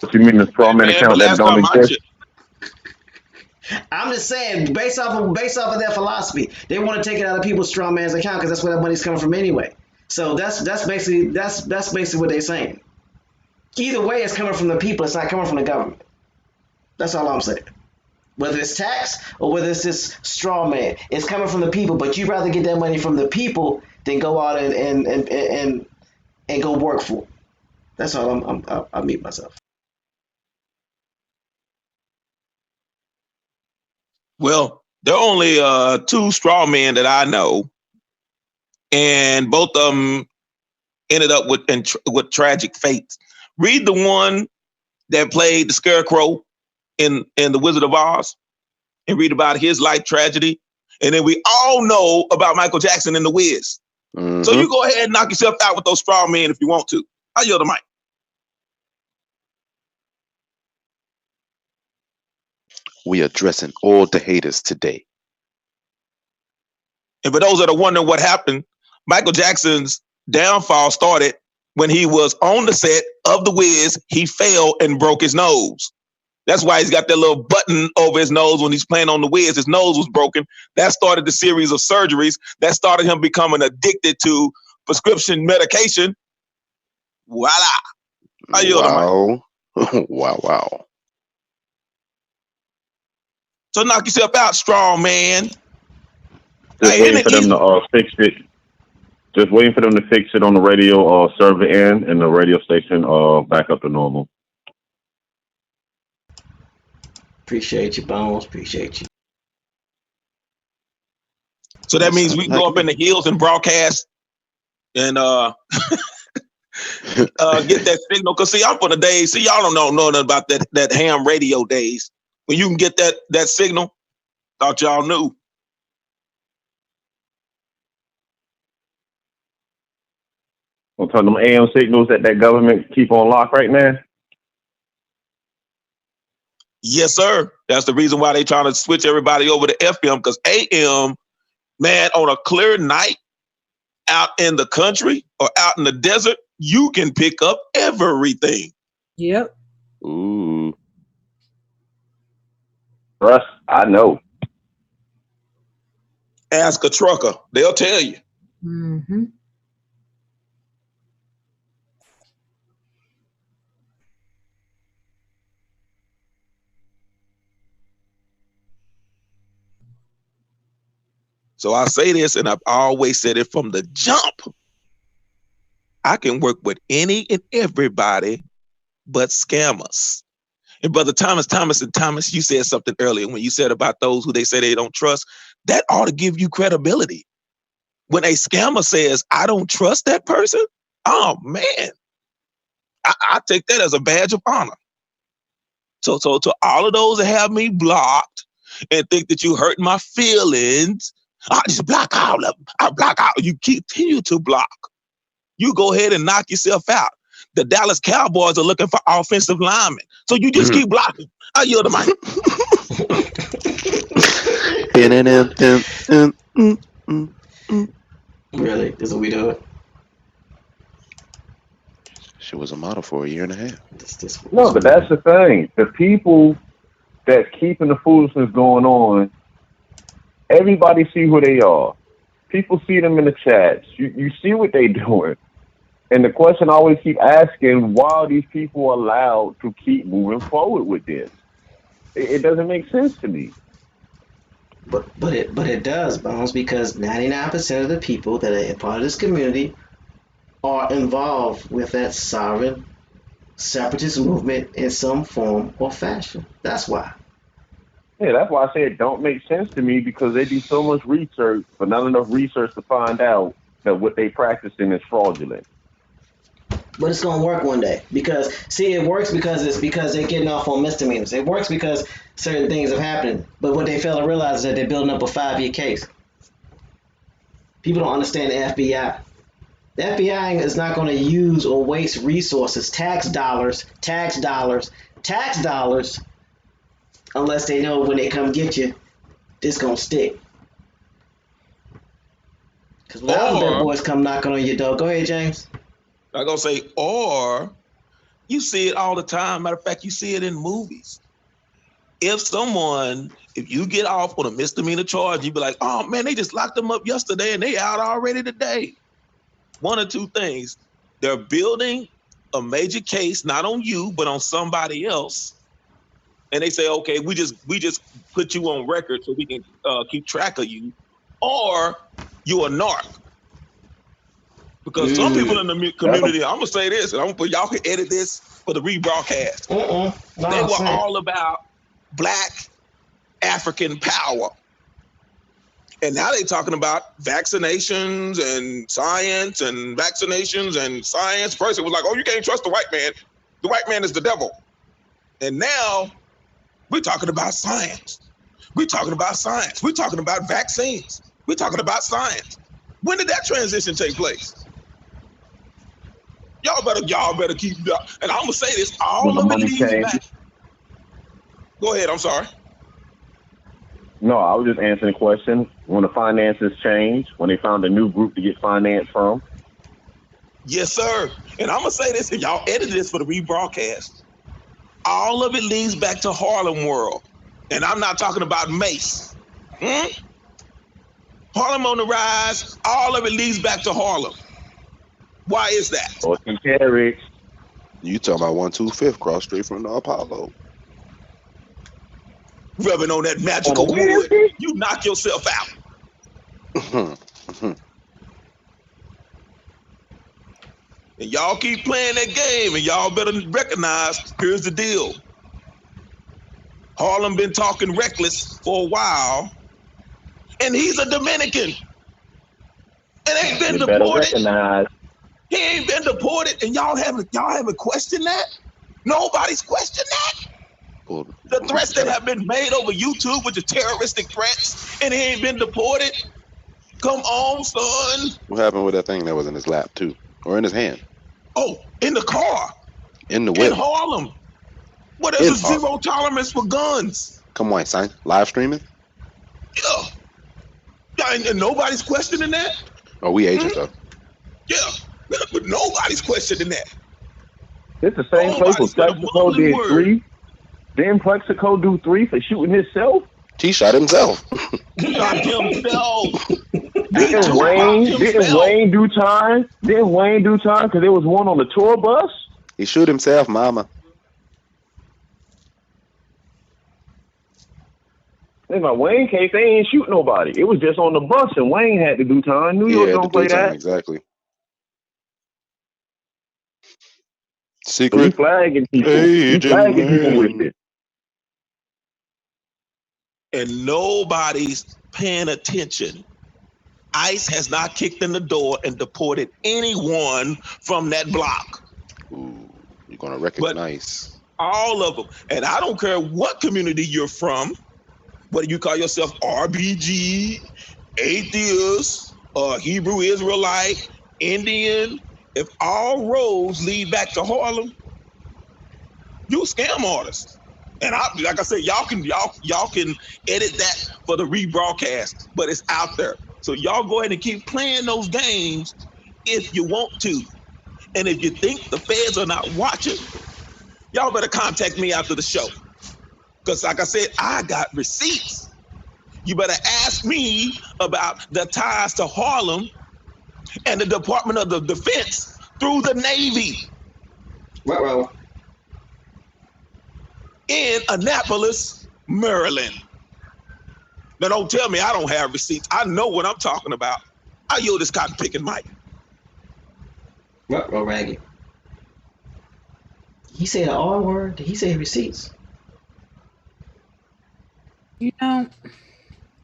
What you mean the straw man Man, but account that last don't time I exist? checked, I'm just saying, based off of their philosophy, they want to take it out of people's straw man's account because that's where that money's coming from anyway. So that's basically what they're saying. Either way, it's coming from the people. It's not coming from the government. That's all I'm saying. Whether it's tax or whether it's this straw man, it's coming from the people. But you'd rather get that money from the people than go out and go work for it. That's all I meet myself. well, there are only two straw men that I know, and both of them ended up with tragic fates. Read the one that played the Scarecrow in The Wizard of Oz, and read about his life tragedy. And then we all know about Michael Jackson and The Wiz. So you go ahead and knock yourself out with those straw men if you want to. I yield the mic. We addressing all the haters today. And for those that are wondering what happened, Michael Jackson's downfall started when he was on the set of The Wiz. He fell and broke his nose. That's why he's got that little button over his nose when he's playing on The Wiz. His nose was broken. That started the series of surgeries. That started him becoming addicted to prescription medication. Voila. I yield the mic. Wow. So knock yourself out, strong man. Just waiting for them to fix it. Just waiting for them to fix it on the radio server end and the radio station back up to normal. Appreciate you, Bones. Appreciate you. So that means we can go up in the hills and broadcast and get that signal. Cause see, I'm from the days. See, y'all don't know nothing about that ham radio days when you can get that signal. Thought y'all knew. I'll turn them AM signals that government keep on lock right now. Yes, sir. That's the reason why they trying to switch everybody over to FM, because AM, man, on a clear night out in the country or out in the desert, you can pick up everything. Yep. Ooh. Russ, I know. Ask a trucker. They'll tell you. Mm-hmm. So I say this, and I've always said it from the jump. I can work with any and everybody but scammers. And Brother Thomas, you said something earlier when you said about those who they say they don't trust. That ought to give you credibility. When a scammer says, I don't trust that person, oh, man, I take that as a badge of honor. So to all of those that have me blocked and think that you hurt my feelings, I just block all of them. I block out. You continue to block. You go ahead and knock yourself out. The Dallas Cowboys are looking for offensive linemen. So you just keep blocking. I yield the mic. Really? This is what we do it? She was a model for a year and a half. No, but that's the thing. The people that's keeping the foolishness going on, everybody see who they are. People see them in the chats. You see what they doing. And the question I always keep asking, why are these people allowed to keep moving forward with this? It doesn't make sense to me. But it does, Bones, because 99% of the people that are a part of this community are involved with that sovereign separatist movement in some form or fashion. That's why. Yeah, that's why I say it don't make sense to me, because they do so much research, but not enough research to find out that what they practicing is fraudulent. But it's gonna work one day because see, it works because they're getting off on misdemeanors. It works because certain things have happened. But what they fail to realize is that they're building up a 5-year case. People don't understand the FBI. The FBI is not going to use or waste resources, tax dollars, unless they know when they come get you, this gonna stick. Because without them Or boys come knocking on your door. Go ahead, James. I gonna say, or you see it all the time. Matter of fact, you see it in movies. If you get off on a misdemeanor charge, you be like, oh man, they just locked them up yesterday and they out already today. One or two things. They're building a major case, not on you, but on somebody else. And they say, okay, we just put you on record so we can keep track of you. Or you a narc. Because some people in the community, I'm gonna say this, and y'all can edit this for the rebroadcast. No, They were all about Black African power. And now they're talking about vaccinations and science and vaccinations and science. First it was like, oh, you can't trust the white man. The white man is the devil. And now we're talking about science. We're talking about science. We're talking about vaccines. We're talking about science. When did that transition take place? Y'all better keep, and I'm gonna say this, all of it leads back. Go ahead, I'm sorry. No, I was just answering the question. When the finances changed, when they found a new group to get finance from. Yes, sir. And I'm gonna say this, and y'all edit this for the rebroadcast. All of it leads back to Harlem World. And I'm not talking about Mace. Harlem on the rise, all of it leads back to Harlem. Why is that? Or some carrots. You talking about 125th cross straight from the Apollo. Rubbing on that magical wood, you knock yourself out. And y'all keep playing that game, and y'all better recognize, here's the deal. Harlem been talking reckless for a while, and he's a Dominican. And ain't been deported. He ain't been deported, and y'all haven't questioned that? Nobody's questioned that? The threats that have been made over YouTube, which are terroristic threats, and he ain't been deported? Come on, son. What happened with that thing that was in his lap, too? Or in his hand? Oh, in the car. In the whip. In Harlem. Well, there's a zero tolerance for guns. Come on, son. Live streaming? Yeah, and nobody's questioning that? Oh, we agents, though. Yeah, but nobody's questioning that. It's the same place where Plexico did 3. Didn't Plexico do 3 for shooting himself? He shot himself. Shot himself. Didn't Wayne do time? Didn't Wayne do time because there was one on the tour bus? He shoot himself, mama. In my Wayne case, they ain't shoot nobody. It was just on the bus, and Wayne had to do time. New York don't play that. Exactly. Secret. So flagging people. Flagging people with it. And nobody's paying attention. ICE has not kicked in the door and deported anyone from that block. Ooh, you're gonna recognize all of them. And I don't care what community you're from, whether you call yourself RBG, atheist, Hebrew Israelite, Indian, if all roads lead back to Harlem, you scam artists. And like I said, y'all can edit that for the rebroadcast, but it's out there. So y'all go ahead and keep playing those games if you want to. And if you think the feds are not watching, y'all better contact me after the show. Because like I said, I got receipts. You better ask me about the ties to Harlem and the Department of the Defense through the Navy. Ruh-roh. In Annapolis, Maryland. Now don't tell me I don't have receipts. I know what I'm talking about. I yield this cotton picking mic. Ruh-roh, Raggy. He said an R word. Did he say receipts? You know,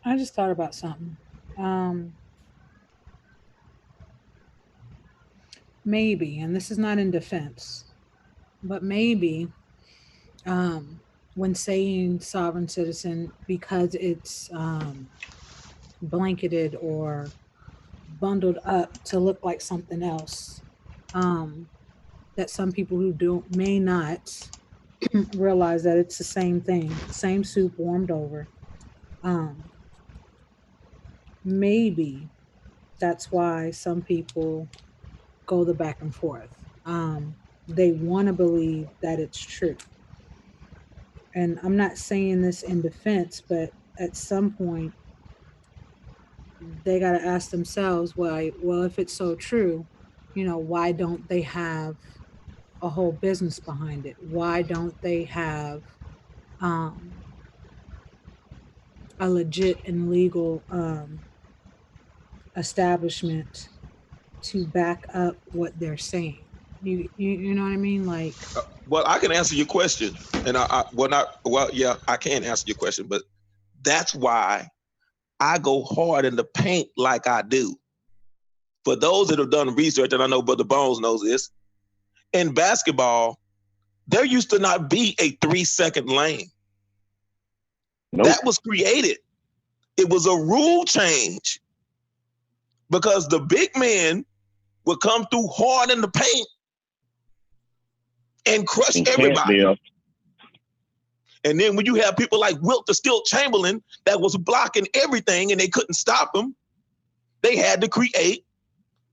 I just thought about something. maybe, and this is not in defense, but maybe when saying sovereign citizen, because it's blanketed or bundled up to look like something else, um, that some people who don't may not realize that it's the same thing, same soup warmed over. Um, Maybe that's why some people go the back and forth. They want to believe that it's true. And I'm not saying this in defense, but at some point, they got to ask themselves, why, well, if it's so true, why don't they have a whole business behind it? Why don't they have um, a legit and legal establishment to back up what they're saying? You know what I mean? Like, Well, I can answer your question, and yeah, I can answer your question, but that's why I go hard in the paint like I do. For those that have done research, and I know Brother Bones knows this, in basketball, there used to not be a 3-second lane. Nope. That was created. It was a rule change because the big men would come through hard in the paint and crush everybody. And then when you have people like Wilt the Stilt Chamberlain that was blocking everything and they couldn't stop him, they had to create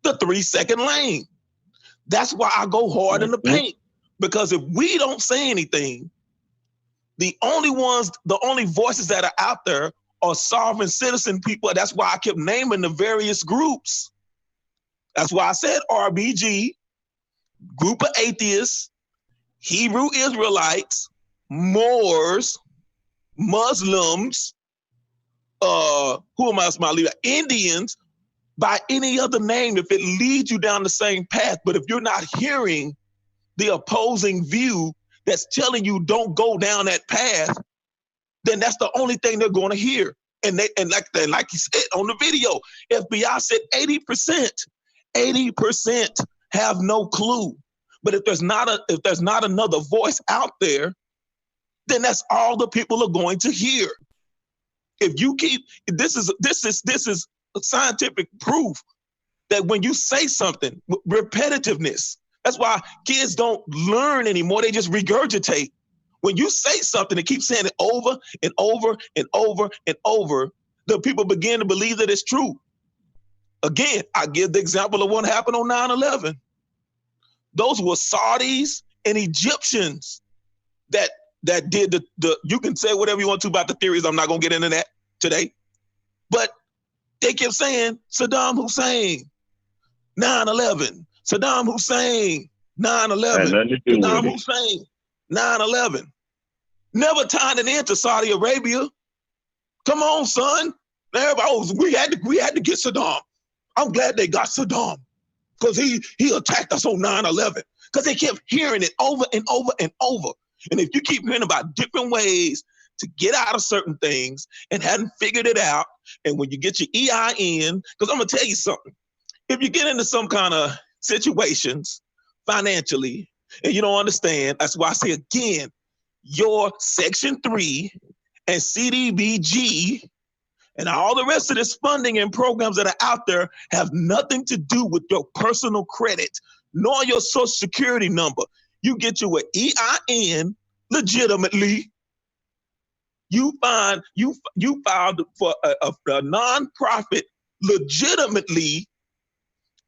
the 3-second lane. That's why I go hard in the paint, because if we don't say anything, the only voices that are out there are sovereign citizen people. That's why I kept naming the various groups. That's why I said RBG, group of atheists, Hebrew Israelites, Moors, Muslims, who am I? Indians, by any other name, if it leads you down the same path. But if you're not hearing the opposing view that's telling you don't go down that path, then that's the only thing they're going to hear. And like you said on the video, FBI said 80% have no clue. But if there's not another voice out there, then that's all the people are going to hear. If you keep this is scientific proof that when you say something, repetitiveness. That's why kids don't learn anymore. They just regurgitate. When you say something and keep saying it over and over and over and over, the people begin to believe that it's true. Again, I give the example of what happened on 9/11. Those were Saudis and Egyptians that did the you can say whatever you want to about the theories. I'm not going to get into that today. But they kept saying Saddam Hussein, 9/11. Saddam Hussein, 9/11. Saddam Hussein, 9/11. Never tying it into Saudi Arabia. Come on, son. Everybody, we had to get Saddam. I'm glad they got Saddam because he attacked us on 9/11 because they kept hearing it over and over and over. And if you keep hearing about different ways to get out of certain things and hadn't figured it out, and when you get your EIN, because I'm going to tell you something. If you get into some kind of situations financially and you don't understand, that's why I say again, your Section 3 and CDBG and all the rest of this funding and programs that are out there have nothing to do with your personal credit, nor your Social Security number. You get your EIN legitimately. You filed for a nonprofit legitimately.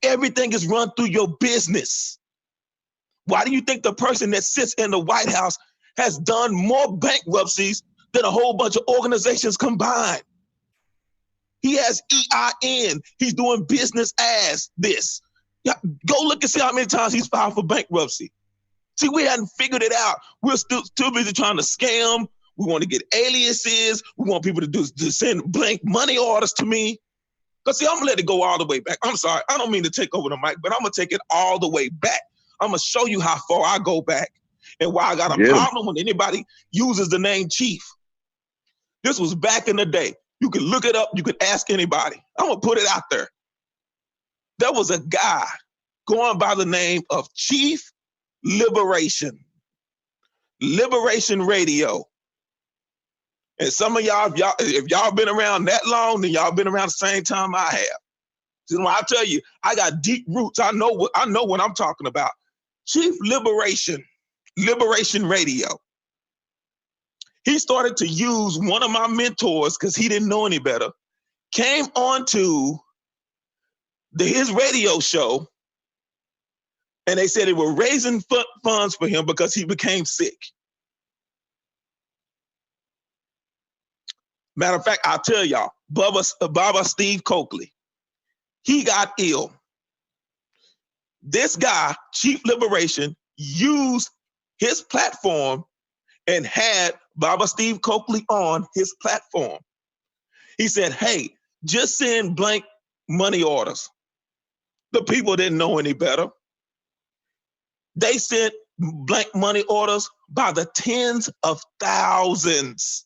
Everything is run through your business. Why do you think the person that sits in the White House has done more bankruptcies than a whole bunch of organizations combined? He has EIN. He's doing business as this. Yeah, go look and see how many times he's filed for bankruptcy. See, we hadn't figured it out. We're still busy trying to scam. We want to get aliases. We want people to send blank money orders to me. Because see, I'm going to let it go all the way back. I'm sorry. I don't mean to take over the mic, but I'm going to take it all the way back. I'm going to show you how far I go back and why I got a problem when anybody uses the name Chief. This was back in the day. You can look it up. You can ask anybody. I'm going to put it out there. There was a guy going by the name of Chief Liberation Radio. And some of y'all, if y'all been around that long, then y'all been around the same time I have. You know, I tell you, I got deep roots. I know what I'm talking about. Chief Liberation Radio. He started to use one of my mentors because he didn't know any better. Came on to his radio show, and they said they were raising funds for him because he became sick. Matter of fact, I'll tell y'all, Baba Steve Coakley, he got ill. This guy, Chief Liberation, used his platform and had Baba Steve Coakley on his platform. He said, hey, just send blank money orders. The people didn't know any better. They sent blank money orders by the tens of thousands.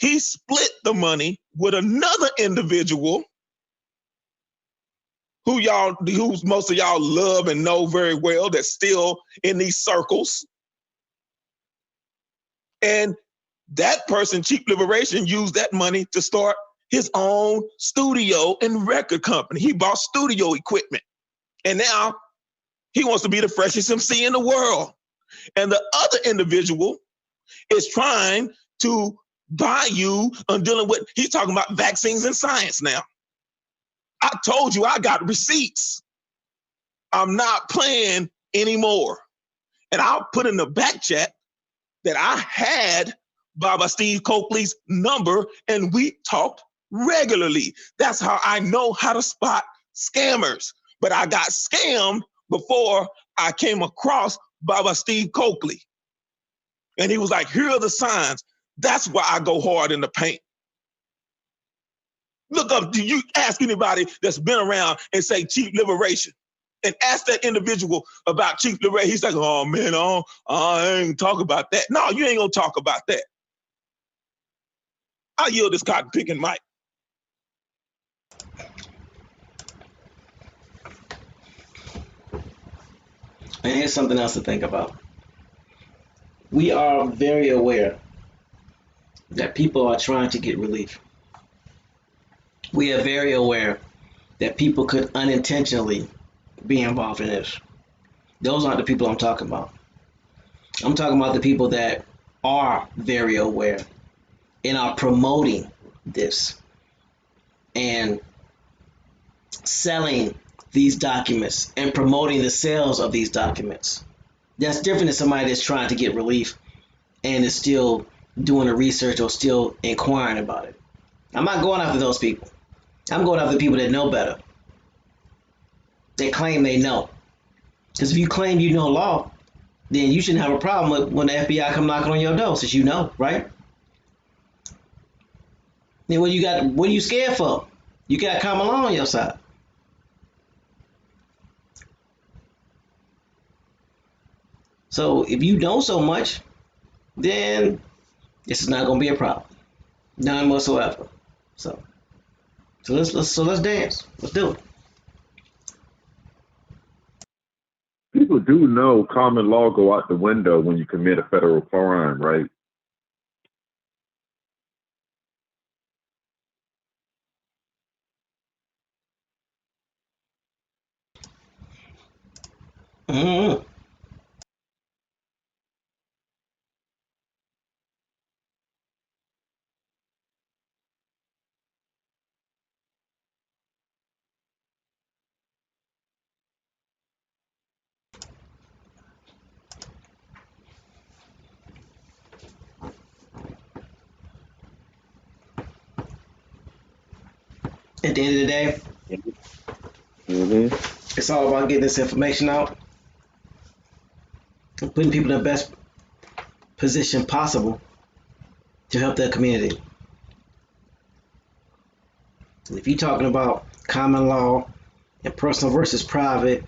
He split the money with another individual who most of y'all love and know very well, that's still in these circles. And that person, Chief Liberation, used that money to start his own studio and record company. He bought studio equipment. And now he wants to be the freshest MC in the world. And the other individual is trying to buy you on dealing with, he's talking about vaccines and science now. I told you I got receipts. I'm not playing anymore. And I'll put in the back chat that I had Baba Steve Coakley's number and we talked regularly. That's how I know how to spot scammers. But I got scammed before I came across Baba Steve Coakley. And he was like, here are the signs. That's why I go hard in the paint. Look up, do you ask anybody that's been around and say Chief Liberation? And ask that individual about Chief Liberation. He's like, oh man, I ain't talk about that. No, you ain't gonna talk about that. I yield this cotton picking mic. And here's something else to think about. We are very aware that people are trying to get relief. We are very aware that people could unintentionally be involved in this. Those aren't the people I'm talking about. I'm talking about the people that are very aware and are promoting this and selling these documents and promoting the sales of these documents. That's different than somebody that's trying to get relief and is still doing the research or still inquiring about it. I'm not going after those people. I'm going after the people that know better. They claim they know. Because if you claim you know law, then you shouldn't have a problem with when the FBI come knocking on your door, since you know, right? Then what are you scared for? You got common law on your side. So if you know so much, then this is not going to be a problem. None whatsoever. So let's dance. Let's do it. People do know common law go out the window when you commit a federal crime, right? Mm-hmm. At the end of the day, it's all about getting this information out and putting people in the best position possible to help their community. And if you're talking about common law and personal versus private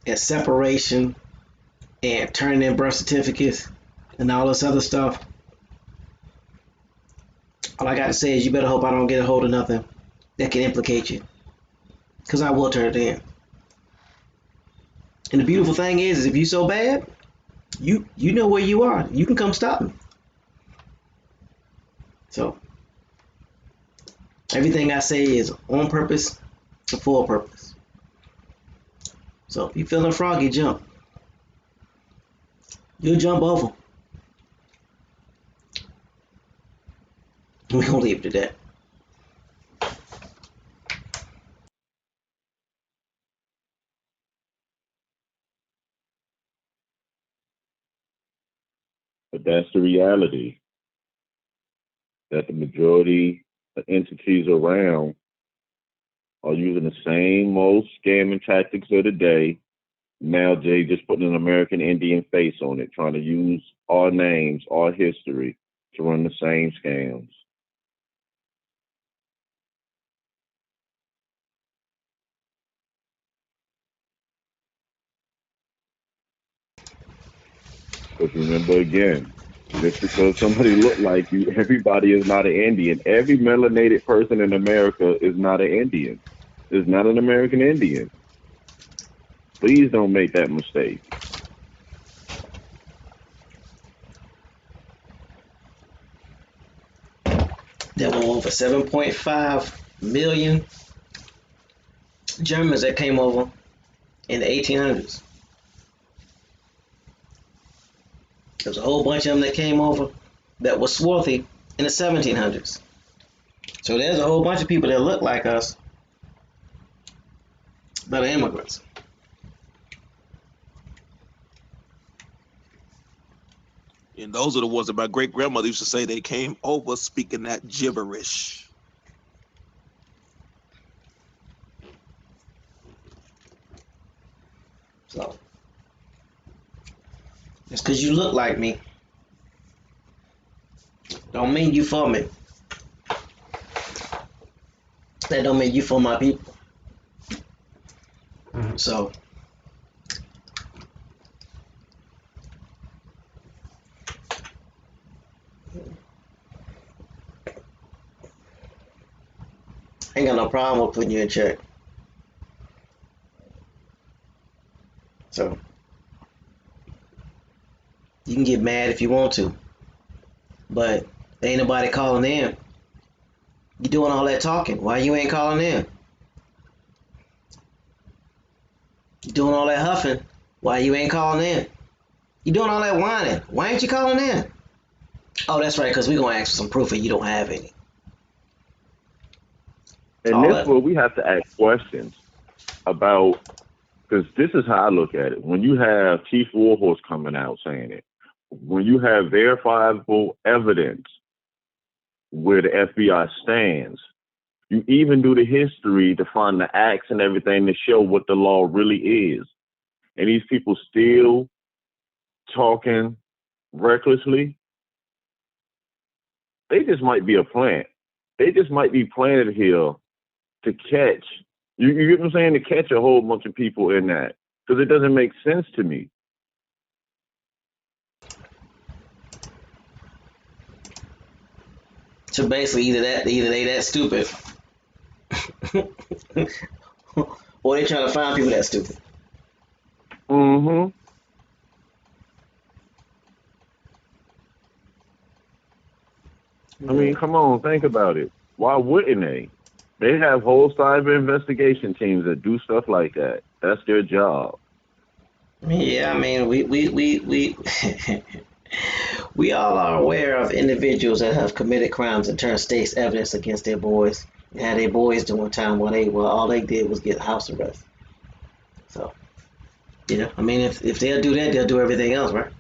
and separation and turning in birth certificates and all this other stuff, all I got to say is you better hope I don't get a hold of nothing that can implicate you. because I will turn it in. And the beautiful thing is if you so bad, you know where you are. You can come stop me. So everything I say is on purpose to full purpose. So if you feeling froggy, jump. You'll jump over. We're gonna leave it at that. But that's the reality, that the majority of entities around are using the same old scamming tactics of the day. Now Jay just putting an American Indian face on it, trying to use our names, our history to run the same scams. Because remember again, just because somebody look like you, everybody is not an Indian. Every melanated person in America is not an Indian. Is not an American Indian. Please don't make that mistake. There were over 7.5 million Germans that came over in the 1800s. There's a whole bunch of them that came over that were swarthy in the 1700s. So there's a whole bunch of people that look like us that are immigrants. And those are the ones that my great grandmother used to say they came over speaking that gibberish. So just because you look like me don't mean you for me. That don't mean you for my people. So I ain't got no problem with putting you in check. So you can get mad if you want to, but ain't nobody calling in. You doing all that talking. Why you ain't calling in? You doing all that huffing. Why you ain't calling in? You doing all that whining. Why ain't you calling in? Oh, that's right, because we're going to ask for some proof and you don't have any. And All this that. is where we have to ask questions about, because this is how I look at it. When you have Chief Warhorse coming out saying it, when you have verifiable evidence where the FBI stands, you even do the history to find the acts and everything to show what the law really is. And these people still talking recklessly. They just might be a plant. They just might be planted here to catch. You get what I'm saying? To catch a whole bunch of people in that. Because it doesn't make sense to me. So basically, either they that stupid, or they trying to find people that stupid. Mm-hmm. I mean, come on, think about it. Why wouldn't they? They have whole cyber investigation teams that do stuff like that. That's their job. Yeah, I mean, we we all are aware of individuals that have committed crimes and turned state's evidence against their boys. And had their boys doing time while all they did was get house arrest. So, I mean, if they'll do that, they'll do everything else, right?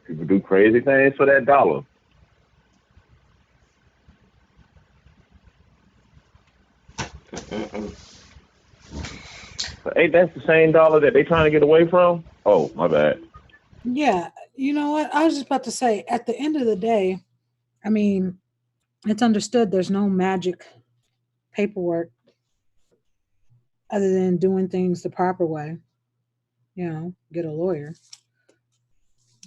People do crazy things for that dollar. But ain't that the same dollar that they trying to get away from? Oh, my bad. Yeah, you know what? I was just about to say, at the end of the day, I mean, it's understood there's no magic paperwork other than doing things the proper way. Get a lawyer.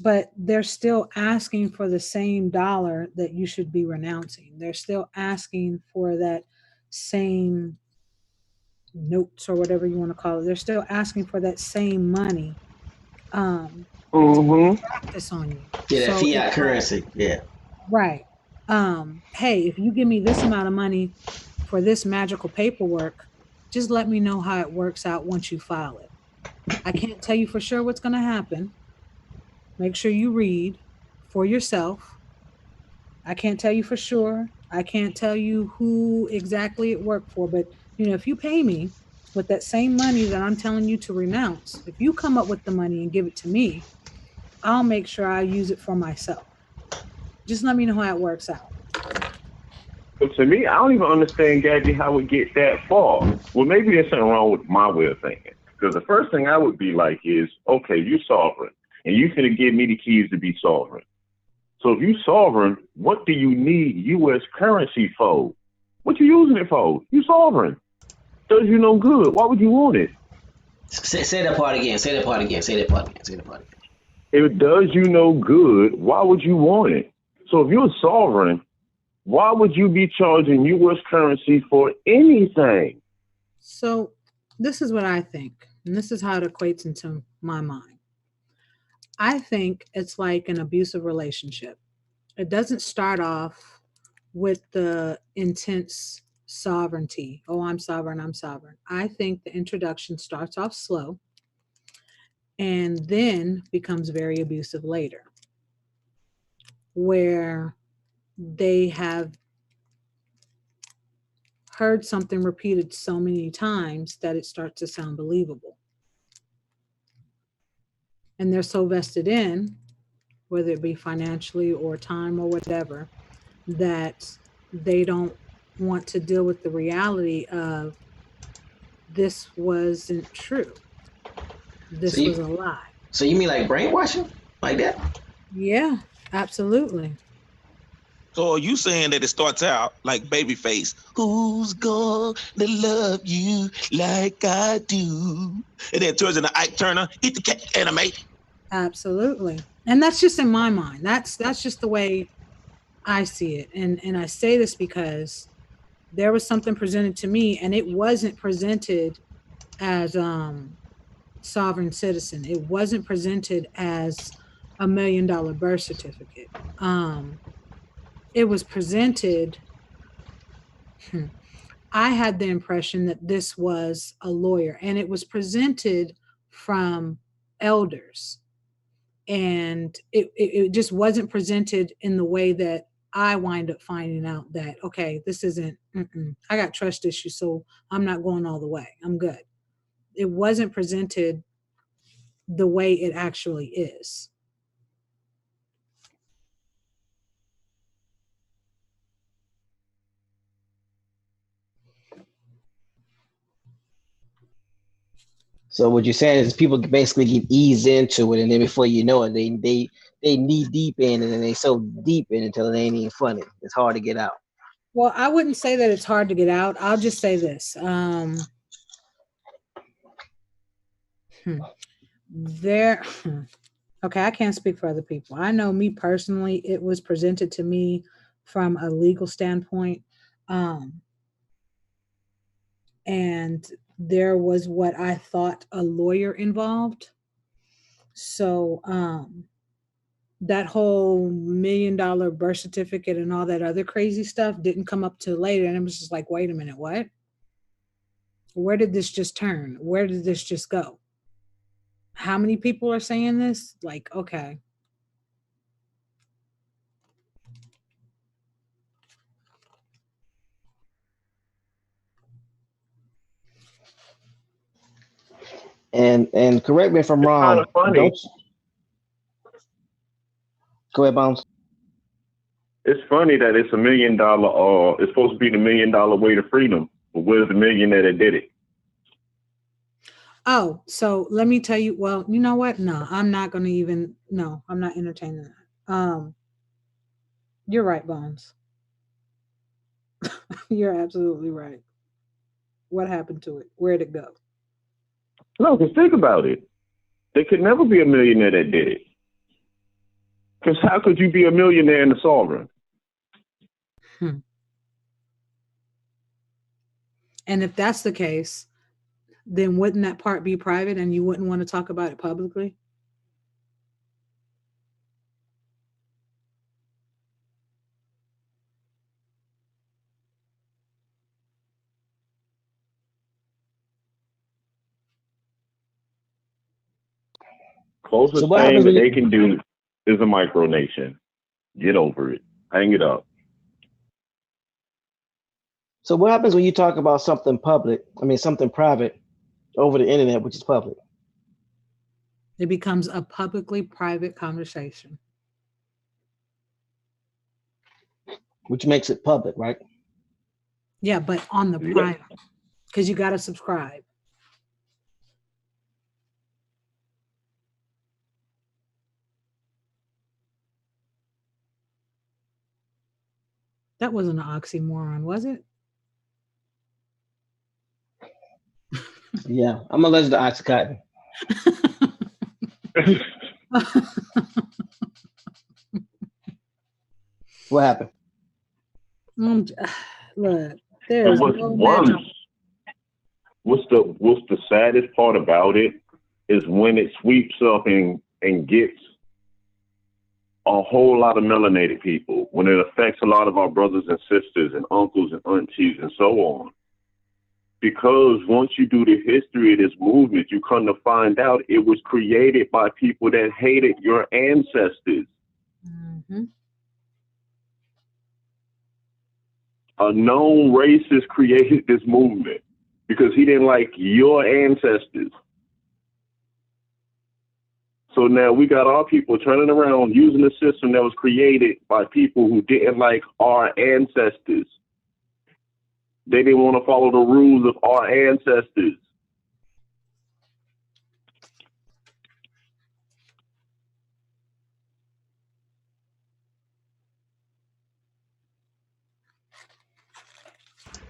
but they're still asking for the same dollar that you should be renouncing. They're still asking for that same notes or whatever you want to call it. They're still asking for that same money to Mm-hmm. practice on you. Yeah, that So it's fiat like, currency. Yeah. right. Hey, if you give me this amount of money for this magical paperwork, just let me know how it works out once you file it. I can't tell you for sure what's going to happen. Make sure you read for yourself. I can't tell you for sure. I can't tell you who exactly it worked for, but if you pay me with that same money that I'm telling you to renounce, if you come up with the money and give it to me, I'll make sure I use it for myself. Just let me know how it works out. But to me, I don't even understand, Gabby, how it get that far. Well, maybe there's something wrong with my way of thinking. Because the first thing I would be like is, okay, you sovereign, and you finna give me the keys to be sovereign. So if you sovereign, what do you need U.S. currency for? What you using it for? You sovereign. Does you no good. Why would you want it? Say that part again. Say that part again. Say that part again. Say that part again. If it does you no good, why would you want it? So if you're sovereign, why would you be charging U.S. currency for anything? So this is what I think, and this is how it equates into my mind. I think it's like an abusive relationship. It doesn't start off with the intense sovereignty. Oh, I'm sovereign, I'm sovereign. I think the introduction starts off slow and then becomes very abusive later, where they have heard something repeated so many times that it starts to sound believable. And they're so vested in, whether it be financially or time or whatever, that they don't want to deal with the reality of this wasn't true. So This was you, a lie. so you mean like brainwashing, like that? Yeah, absolutely. So are you saying that it starts out like Babyface? Who's gonna love you like I do? And then turns into Ike Turner, eat the cake, animate. Absolutely. And that's just in my mind. That's just the way I see it. And I say this because there was something presented to me and it wasn't presented as sovereign citizen. It wasn't presented as $1 million birth certificate. It was presented. I had the impression that this was a lawyer, and it was presented from elders, and it just wasn't presented in the way that I wind up finding out that okay, this isn't. I got trust issues, so I'm not going all the way. I'm good. It wasn't presented the way it actually is. So what you're saying is people basically get eased into it, and then before you know it, they knee deep in it, and they so deep in it until it ain't even funny. It's hard to get out. Well, I wouldn't say that it's hard to get out. I'll just say this. There, okay, I can't speak for other people. I know me personally, it was presented to me from a legal standpoint. Um, and there was what I thought a lawyer involved. So that whole $1 million birth certificate and all that other crazy stuff didn't come up till later. And it was just like, wait a minute, what? Where did this just turn? Where did this just go? How many people are saying this? Like, okay. And correct me if I'm It's kind of wrong. funny. Don't go ahead, Bones. It's funny that it's $1 million. It's supposed to be the $1 million way to freedom. But where's the millionaire that did it? Oh, so let me tell you. Well, you know what? No, I'm not going to even. No, I'm not entertaining that. You're right, Bones. You're absolutely right. What happened to it? Where'd it go? No, because think about it. There could never be a millionaire that did it. Because how could you be a millionaire and a sovereign? Hmm. And if that's the case, then wouldn't that part be private and you wouldn't want to talk about it publicly? Closest So what thing happens that when they you, can do is a micronation. Get over it. Hang it up. so what happens when you talk about something public? I mean, something private over the internet, which is public. It becomes a publicly private conversation. Which makes it public, right? Yeah, but on the Yeah. private, because you got to subscribe. That wasn't an oxymoron, was it? Yeah, I'm allergic to Oxycontin. What happened? Look, there's What's no worse, magic. what's the saddest part about it is when it sweeps up and gets a whole lot of melanated people, when it affects a lot of our brothers and sisters and uncles and aunties and so on. Because once you do the history of this movement, you come to find out it was created by people that hated your ancestors. Mm-hmm. A known racist created this movement because he didn't like your ancestors. So now we got our people turning around using a system that was created by people who didn't like our ancestors. They didn't want to follow the rules of our ancestors.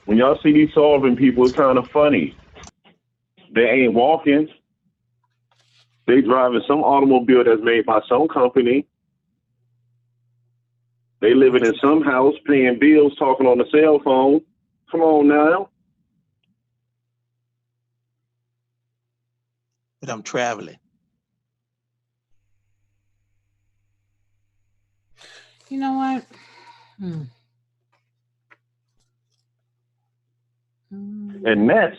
When y'all see these solving people, it's kind of funny. They ain't walking. They driving some automobile that's made by some company. They living in some house, paying bills, talking on the cell phone. Come on now. But I'm traveling. You know what? And that's,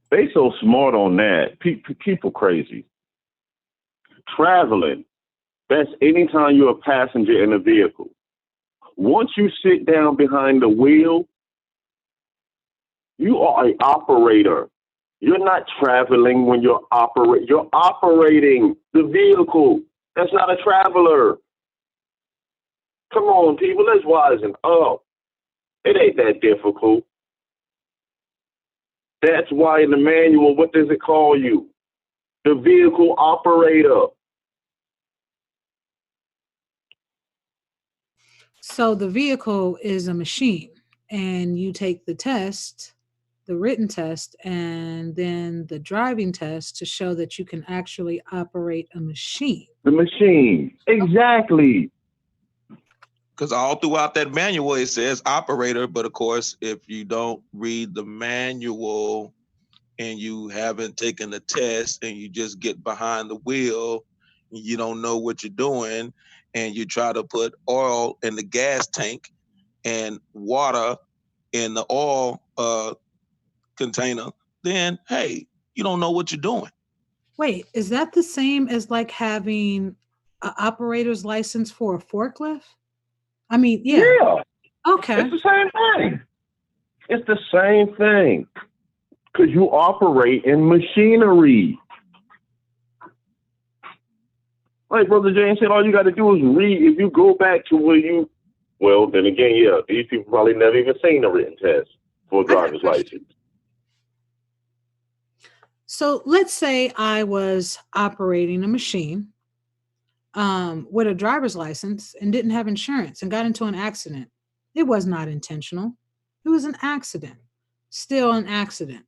they so smart on that. People crazy. Traveling, that's anytime you're a passenger in a vehicle. Once you sit down behind the wheel, you are an operator. You're not traveling when you're operating the vehicle. That's not a traveler. Come on, people, let's wisen up. It ain't that difficult. That's why in the manual, what does it call you? The vehicle operator. So the vehicle is a machine, and you take the test, the written test, and then the driving test to show that you can actually operate a machine. The machine. Exactly. Because all throughout that manual, it says operator. But of course, if you don't read the manual and you haven't taken the test and you just get behind the wheel, you don't know what you're doing, and you try to put oil in the gas tank and water in the oil container, then, hey, you don't know what you're doing. Wait, is that the same as like having an operator's license for a forklift? I mean, yeah. Yeah. Okay. It's the same thing. It's the same thing. Because you operate in machinery. Like Brother James said, all you got to do is read. If you go back to where you, well, then again, yeah, these people probably never even seen a written test for a driver's license. So let's say I was operating a machine with a driver's license and didn't have insurance and got into an accident. It was not intentional. It was an accident. Still an accident.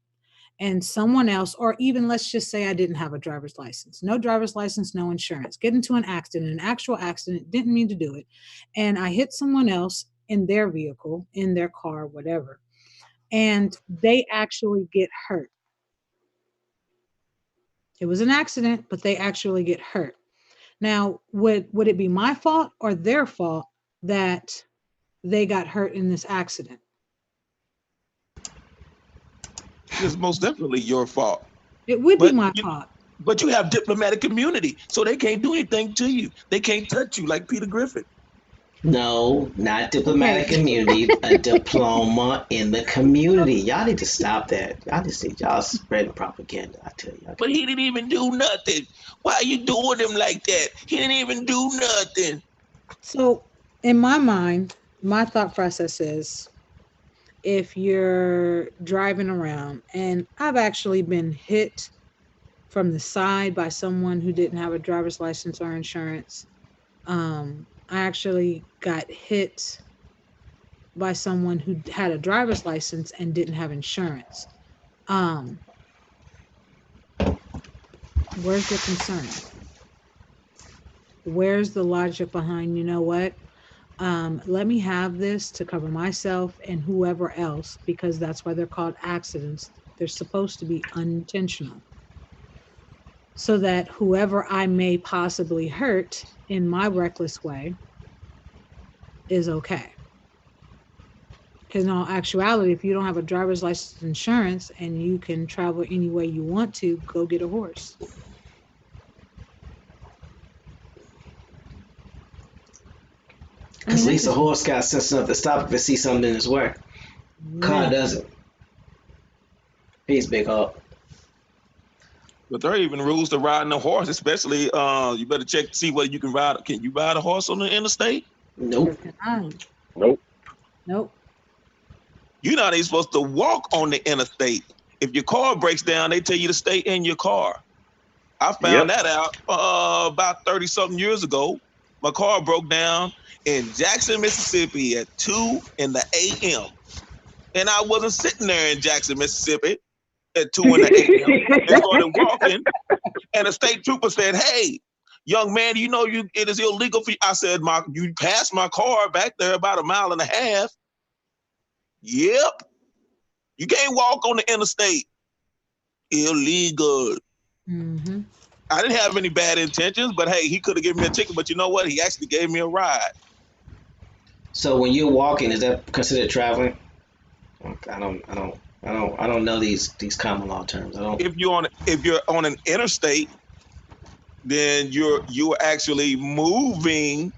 and someone else, or even let's just say I didn't have a driver's license, no driver's license, no insurance, get into an accident, an actual accident, didn't mean to do it, and I hit someone else in their vehicle, in their car, whatever, and they actually get hurt. It was an accident, but they actually get hurt. Now, would it be my fault or their fault that they got hurt in this accident? It's most definitely your fault. It would be But my you, fault. but you have diplomatic immunity, so they can't do anything to you. They can't touch you like Peter Griffin. No, not diplomatic Okay. immunity, a diploma in the community. Y'all need to stop that. Y'all just see y'all spreading propaganda. I tell you. But he didn't even do nothing. Why are you doing him like that? He didn't even do nothing. So, in my mind, my thought process is if you're driving around, and I've actually been hit from the side by someone who didn't have a driver's license or insurance. I actually got hit by someone who had a driver's license and didn't have insurance. Where's the concern? Where's the logic behind, you know what? Let me have this to cover myself and whoever else, because that's why they're called accidents. They're supposed to be unintentional. So that whoever I may possibly hurt in my reckless way is okay. Because in all actuality, if you don't have a driver's license, insurance, and you can travel any way you want to, go get a horse. Because at least a horse got sense enough to stop if it sees something in his way. Car doesn't. Peace, big hawk. But there are even rules to riding a horse, especially you better check to see whether you can ride. Can you ride a horse on the interstate? Nope. Nope. Nope. You're not even supposed to walk on the interstate. If your car breaks down, they tell you to stay in your car. I found that out about 30-something years ago. My car broke down in Jackson, Mississippi at 2 a.m. And I wasn't sitting there in Jackson, Mississippi at 2 a.m. and started walking. And the state trooper said, "Hey, young man, you know it is illegal for you." I said, "You passed my car back there about 1.5 miles." "Yep. You can't walk on the interstate. Illegal." Mm-hmm. I didn't have any bad intentions, but hey, he could have given me a ticket. But you know what? He actually gave me a ride. So when you're walking, is that considered traveling? I don't know these common law terms. If you're on an interstate, then you're actually moving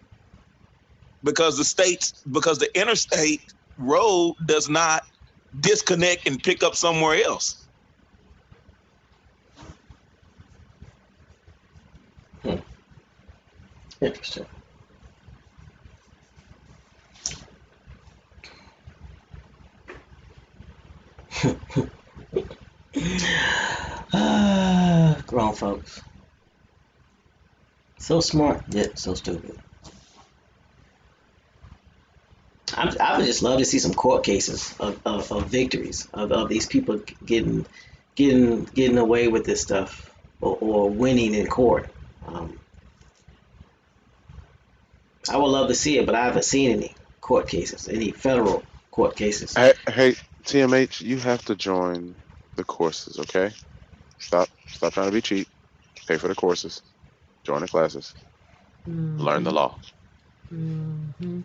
because the interstate road does not disconnect and pick up somewhere else. Interesting. Grown folks. So smart, yet so stupid. I would just love to see some court cases of victories of these people getting away with this stuff or winning in court. I would love to see it, but I haven't seen any court cases, any federal court cases. Hey, TMH, you have to join the courses, okay? Stop trying to be cheap. Pay for the courses. Join the classes. Learn the law. Mm-hmm.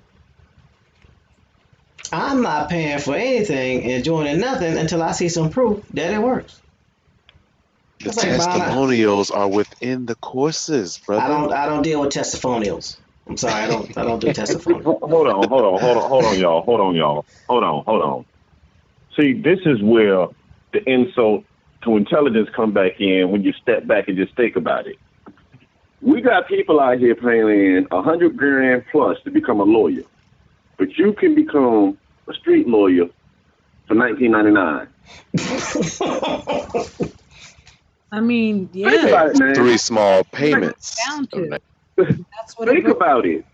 I'm not paying for anything and joining nothing until I see some proof that it works. The It's like buying testimonials are within the courses, brother. I don't deal with testimonials. I'm sorry, I don't do testimonials. Hold on, y'all. See, this is where the insult to intelligence come back in when you step back and just think about it. We got people out here paying $100 grand plus to become a lawyer, but you can become a street lawyer for $19.99. I mean, Think yeah, about it, man. 3 small payments. down to. That's what Think about it.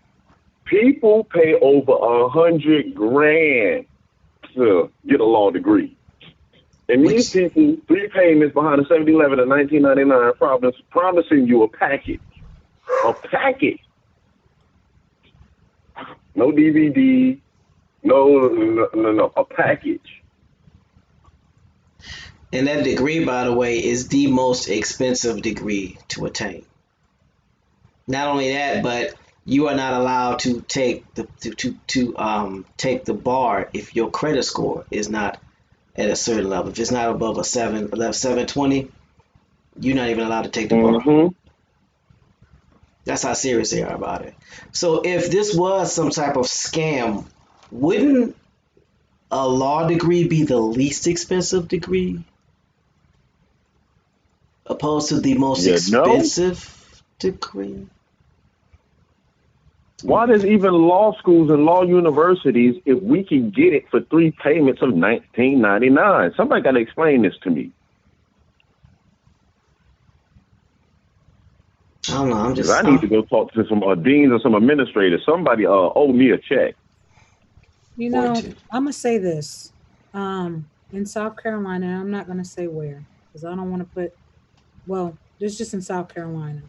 People pay over $100 grand to get a law degree. And these Which people, 3 payments behind a 7-Eleven in 1999, promising you a package. A package. No DVD. No. A package. and that degree, by the way, is the most expensive degree to attain. Not only that, but you are not allowed to take take the bar if your credit score is not at a certain level. If it's not above a 720, you're not even allowed to take the bar. Mm-hmm. That's how serious they are about it. So if this was some type of scam, wouldn't a law degree be the least expensive degree opposed to the most You know? expensive degree? Why there's even law schools and law universities if we can get it for 3 payments of $19.99? Somebody got to explain this to me. I don't know. Because I need to go talk to some deans or some administrators. Somebody owe me a check. You know, I'm gonna say this. In South Carolina, I'm not gonna say where because I don't want to put. Well, it's just in South Carolina.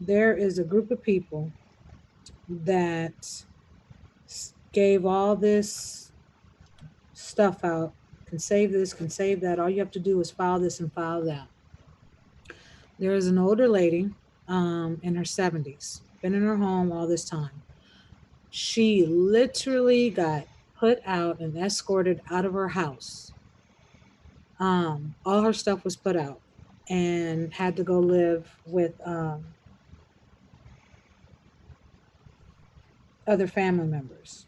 There is a group of people that gave all this stuff out. Can save this, can save that. All you have to do is file this and file that. There is an older lady in her 70s, been in her home all this time. She literally got put out and escorted out of her house. All her stuff was put out and had to go live with other family members.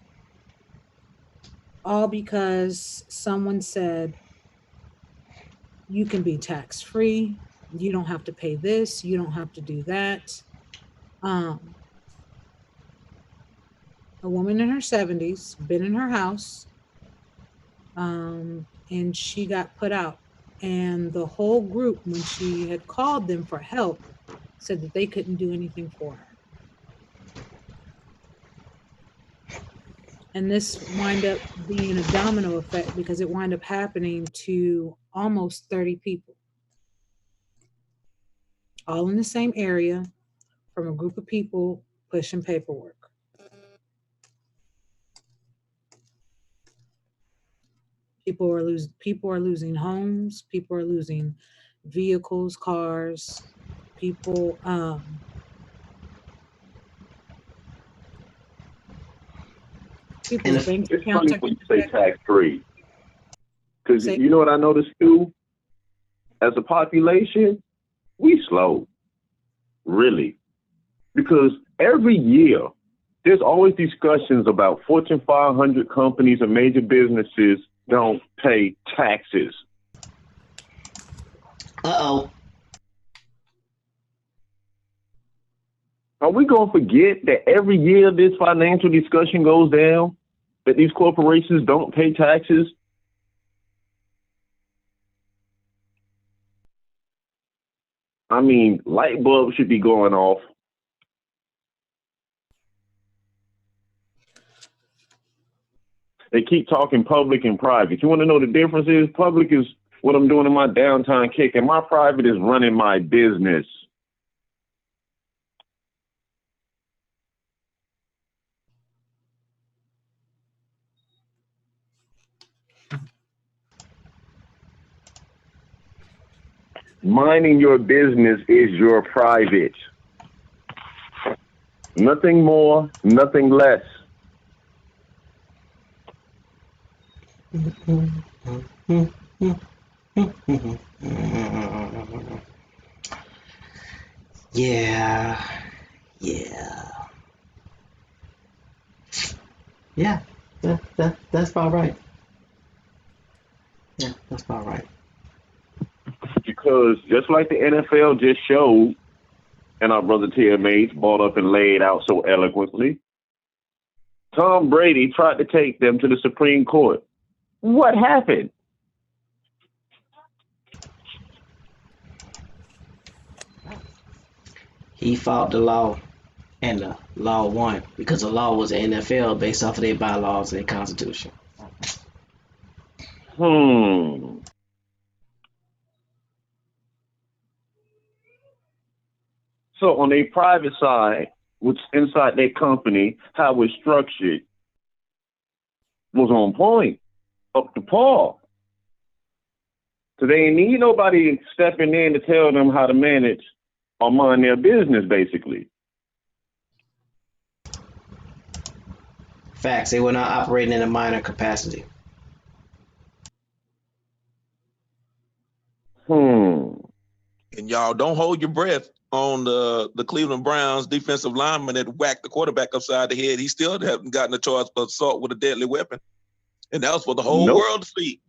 All because someone said, you can be tax free. You don't have to pay this. You don't have to do that. A woman in her 70s, been in her house, and she got put out. And the whole group, when she had called them for help, said that they couldn't do anything for her. And this wind up being a domino effect because it wind up happening to almost 30 people, all in the same area, from a group of people pushing paperwork. People are losing homes. People are losing vehicles, cars. People. People's bank It's accounts funny are when you getting say tax free. Because Say- you know what I noticed too? As a population, we slow. Really. Because every year, there's always discussions about Fortune 500 companies and major businesses don't pay taxes. Uh-oh. Are we going to forget that every year this financial discussion goes down, that these corporations don't pay taxes? I mean, light bulbs should be going off. They keep talking public and private. You want to know the difference is? Public is what I'm doing in my downtime kick, and my private is running my business. Minding your business is your private. Nothing more, nothing less. Yeah. That's about right. Yeah, that's about right. Because just like the NFL just showed, and our brother TMH brought up and laid out so eloquently, Tom Brady tried to take them to the Supreme Court. What happened? He fought the law, and the law won because the law was the NFL based off of their bylaws and their constitution. So on a private side, which inside their company, how it's structured was on point, up to par. So they ain't need nobody stepping in to tell them how to manage or mind their business, basically. Facts. They were not operating in a minor capacity. Hmm. And y'all don't hold your breath on the Cleveland Browns defensive lineman that whacked the quarterback upside the head. He still haven't gotten a charge for assault with a deadly weapon. And that was for the whole Nope. world to see.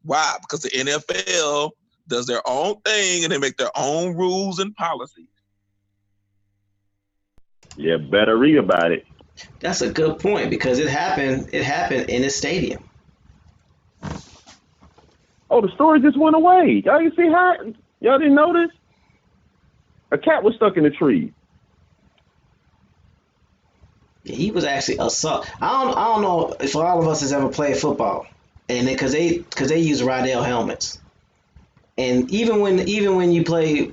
Why? Because the NFL does their own thing and they make their own rules and policies. Yeah, better read about it. That's a good point because it happened. It happened in a stadium. Oh, the story just went away. Y'all you see how y'all didn't notice? A cat was stuck in a tree. He was actually assault. I don't know if all of us has ever played football, and because they use Rydell helmets, and even when you play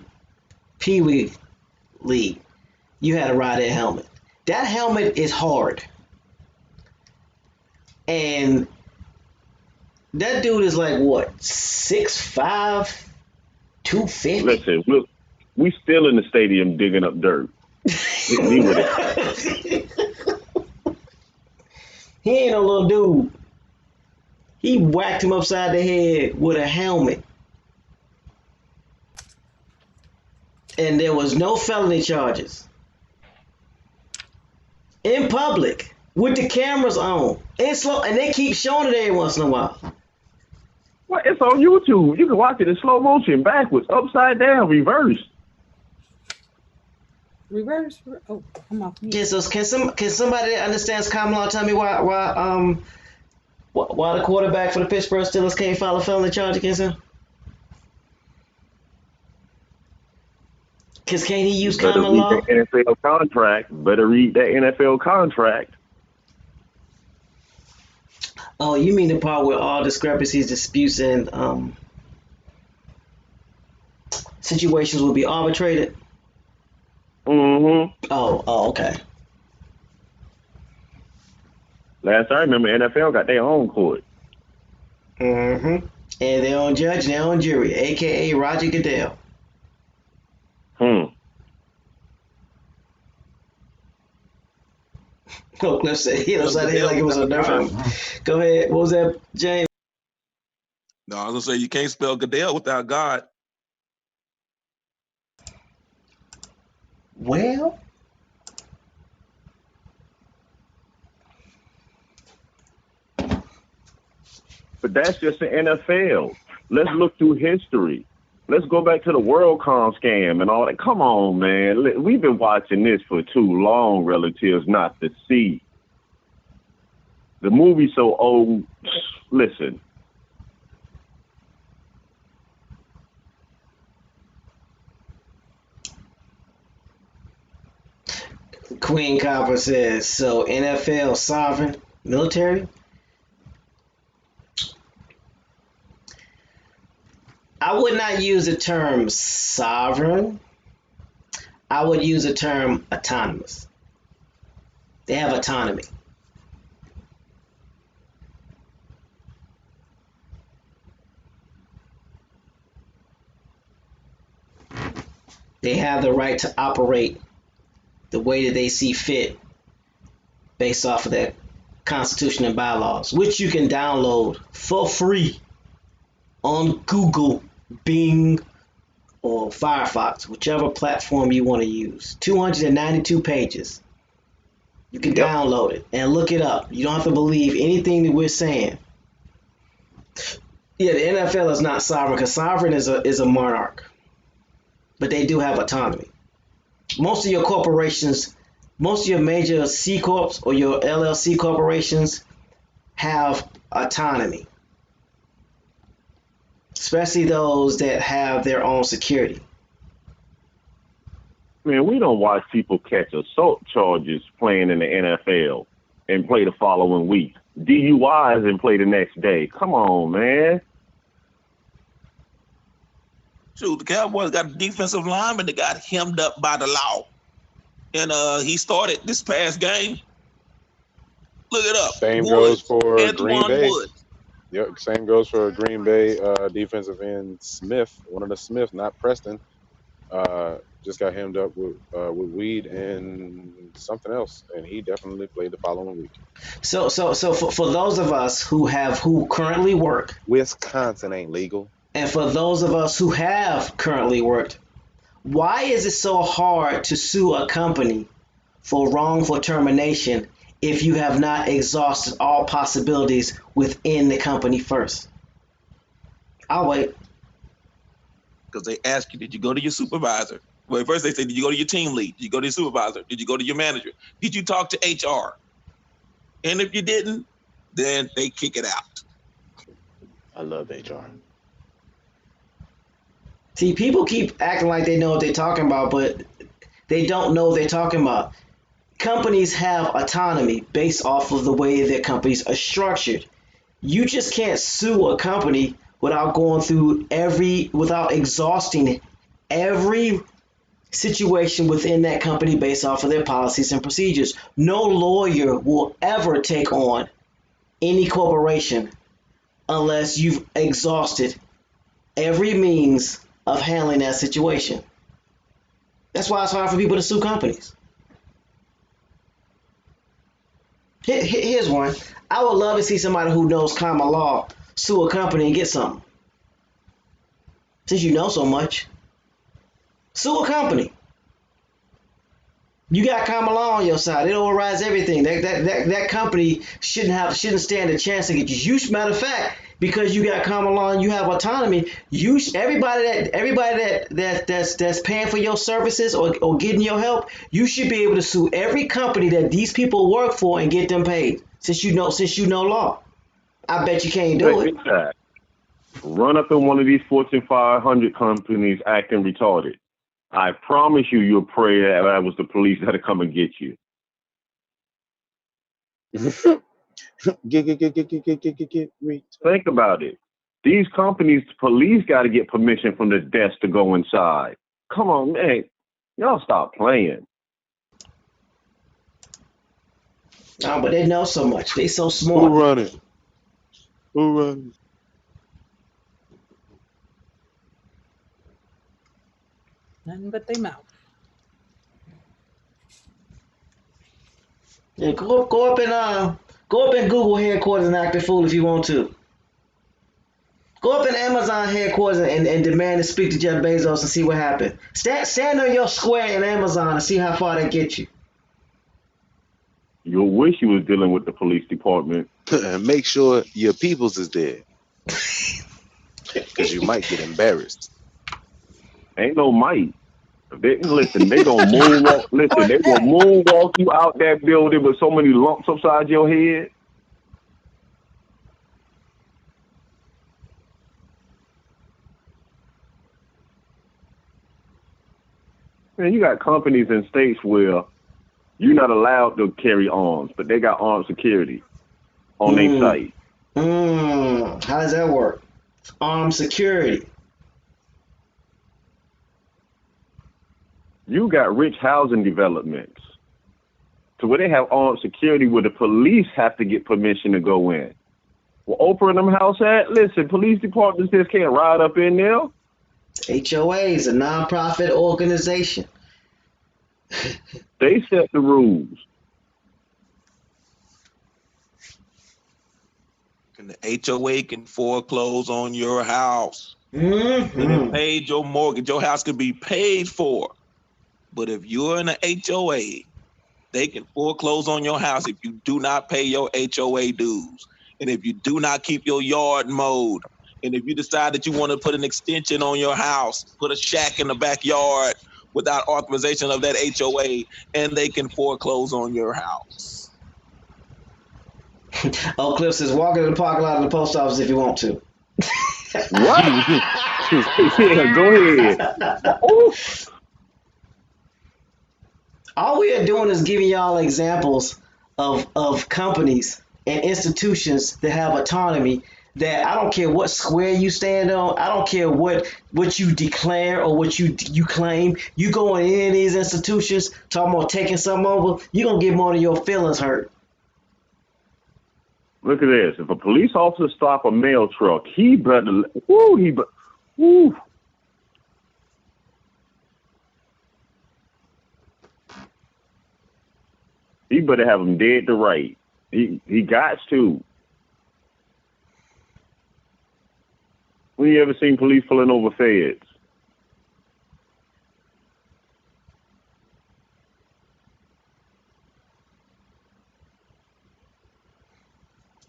Pee Wee League, you had a Rydell helmet. That helmet is hard, and that dude is like what 6'5", 250. Listen, we still in the stadium digging up dirt. Hit me with it. He ain't no little dude. He whacked him upside the head with a helmet. And there was no felony charges. In public, with the cameras on. And they keep showing it every once in a while. Well, it's on YouTube. You can watch it in slow motion, backwards, upside down, reverse. Reverse. Oh, I'm off mute. Yeah, so can somebody that understands common law tell me why the quarterback for the Pittsburgh Steelers can't file a felony charge against him? Because can't he use Better common read law? that NFL contract. Better read that NFL contract. Oh, you mean the part where all discrepancies, disputes, and situations will be arbitrated? Mm-hmm. Oh, okay. Last I remember, NFL got their own court. Mm-hmm. And their own judge, their own jury, a.k.a. Roger Goodell. Oh, Cliff said he upside the head like it was a Nerf helmet. Go ahead. What was that, James? No, I was gonna say you can't spell Goodell without God. Well, But that's just the NFL. Let's look through history. Let's go back to the WorldCom scam and all that. Come on, man. We've been watching this for too long, relatives, not to see. The movie's so old. Listen. Queen Copper says, so NFL sovereign military? I would not use the term sovereign. I would use the term autonomous. They have autonomy. They have the right to operate the way that they see fit based off of their constitution and bylaws, which you can download for free on Google, Bing, or Firefox, whichever platform you want to use. 292 pages. You can download it and look it up. You don't have to believe anything that we're saying. Yeah, the NFL is not sovereign because sovereign is a monarch, but they do have autonomy. Most of your corporations, most of your major C corps or your LLC corporations have autonomy, especially those that have their own security. Man, we don't watch people catch assault charges playing in the NFL and play the following week. DUIs and play the next day. Come on, man. Shoot, the Cowboys got a defensive lineman that got hemmed up by the law. And he started this past game. Look it up. Same goes for Green Antoine Bay. Woods. Yep, same goes for Green Bay defensive end Smith, one of the Smiths, not Preston. Just got hemmed up with weed and something else, and he definitely played the following week. So for those of us who currently work, Wisconsin ain't legal. and for those of us who have currently worked, why is it so hard to sue a company for wrongful termination if you have not exhausted all possibilities within the company first? I'll wait. Because they ask you, did you go to your supervisor? Well, first they say, did you go to your team lead? Did you go to your supervisor? Did you go to your manager? Did you talk to HR? And if you didn't, then they kick it out. I love HR. See, people keep acting like they know what they're talking about, but they don't know what they're talking about. Companies have autonomy based off of the way their companies are structured. You just can't sue a company without without exhausting every situation within that company based off of their policies and procedures. No lawyer will ever take on any corporation unless you've exhausted every means of handling that situation. That's why it's hard for people to sue companies. Here's one. I would love to see somebody who knows common law sue a company and get something. Since you know so much, sue a company. You got common law on your side. It overrides everything. That company shouldn't stand a chance to get you. Matter of fact, because you got common law and you have autonomy, everybody that's paying for your services or getting your help, you should be able to sue every company that these people work for and get them paid. Since you know law, I bet you can't do it. Run up in one of these Fortune 500 companies acting retarded. I promise you'll pray that was the police that come and get you. Think about it. These companies, police got to get permission from the desk to go inside. Come on, man. Y'all stop playing. No, but they know so much. They so smart. Who run it? Nothing but their mouth. Yeah, go up in Google headquarters and act a fool if you want to. Go up in Amazon headquarters and demand to speak to Jeff Bezos and see what happens. Stand on your square in Amazon and see how far they get you. You'll wish you was dealing with the police department. Make sure your peoples is there, because you might get embarrassed. Ain't no might. They gonna moonwalk. Listen, they gonna moonwalk you out that building with so many lumps upside your head. Man, you got companies in states where you're not allowed to carry arms, but they got armed security on their site. How does that work? Armed security. You got rich housing developments to where they have armed security where the police have to get permission to go in. Well, Oprah and them house at, listen, police departments just can't ride up in there. HOA is a nonprofit organization. They set the rules. And the HOA can foreclose on your house. Mm-hmm. And it paid your mortgage. Your house could be paid for. But if you're in an HOA, they can foreclose on your house if you do not pay your HOA dues. And if you do not keep your yard mowed. And if you decide that you want to put an extension on your house, put a shack in the backyard without authorization of that HOA, and they can foreclose on your house. Oh, Cliff says, walk into the parking lot of the post office if you want to. What? Yeah, go ahead. Ooh. All we are doing is giving y'all examples of companies and institutions that have autonomy that I don't care what square you stand on, I don't care what you declare or what you claim. You go in any of these institutions talking about taking something over, you're gonna get more of your feelings hurt. Look at this. If a police officer stop a mail truck, he better, woo. He better have him dead to right. He got to. When you ever seen police pulling over feds?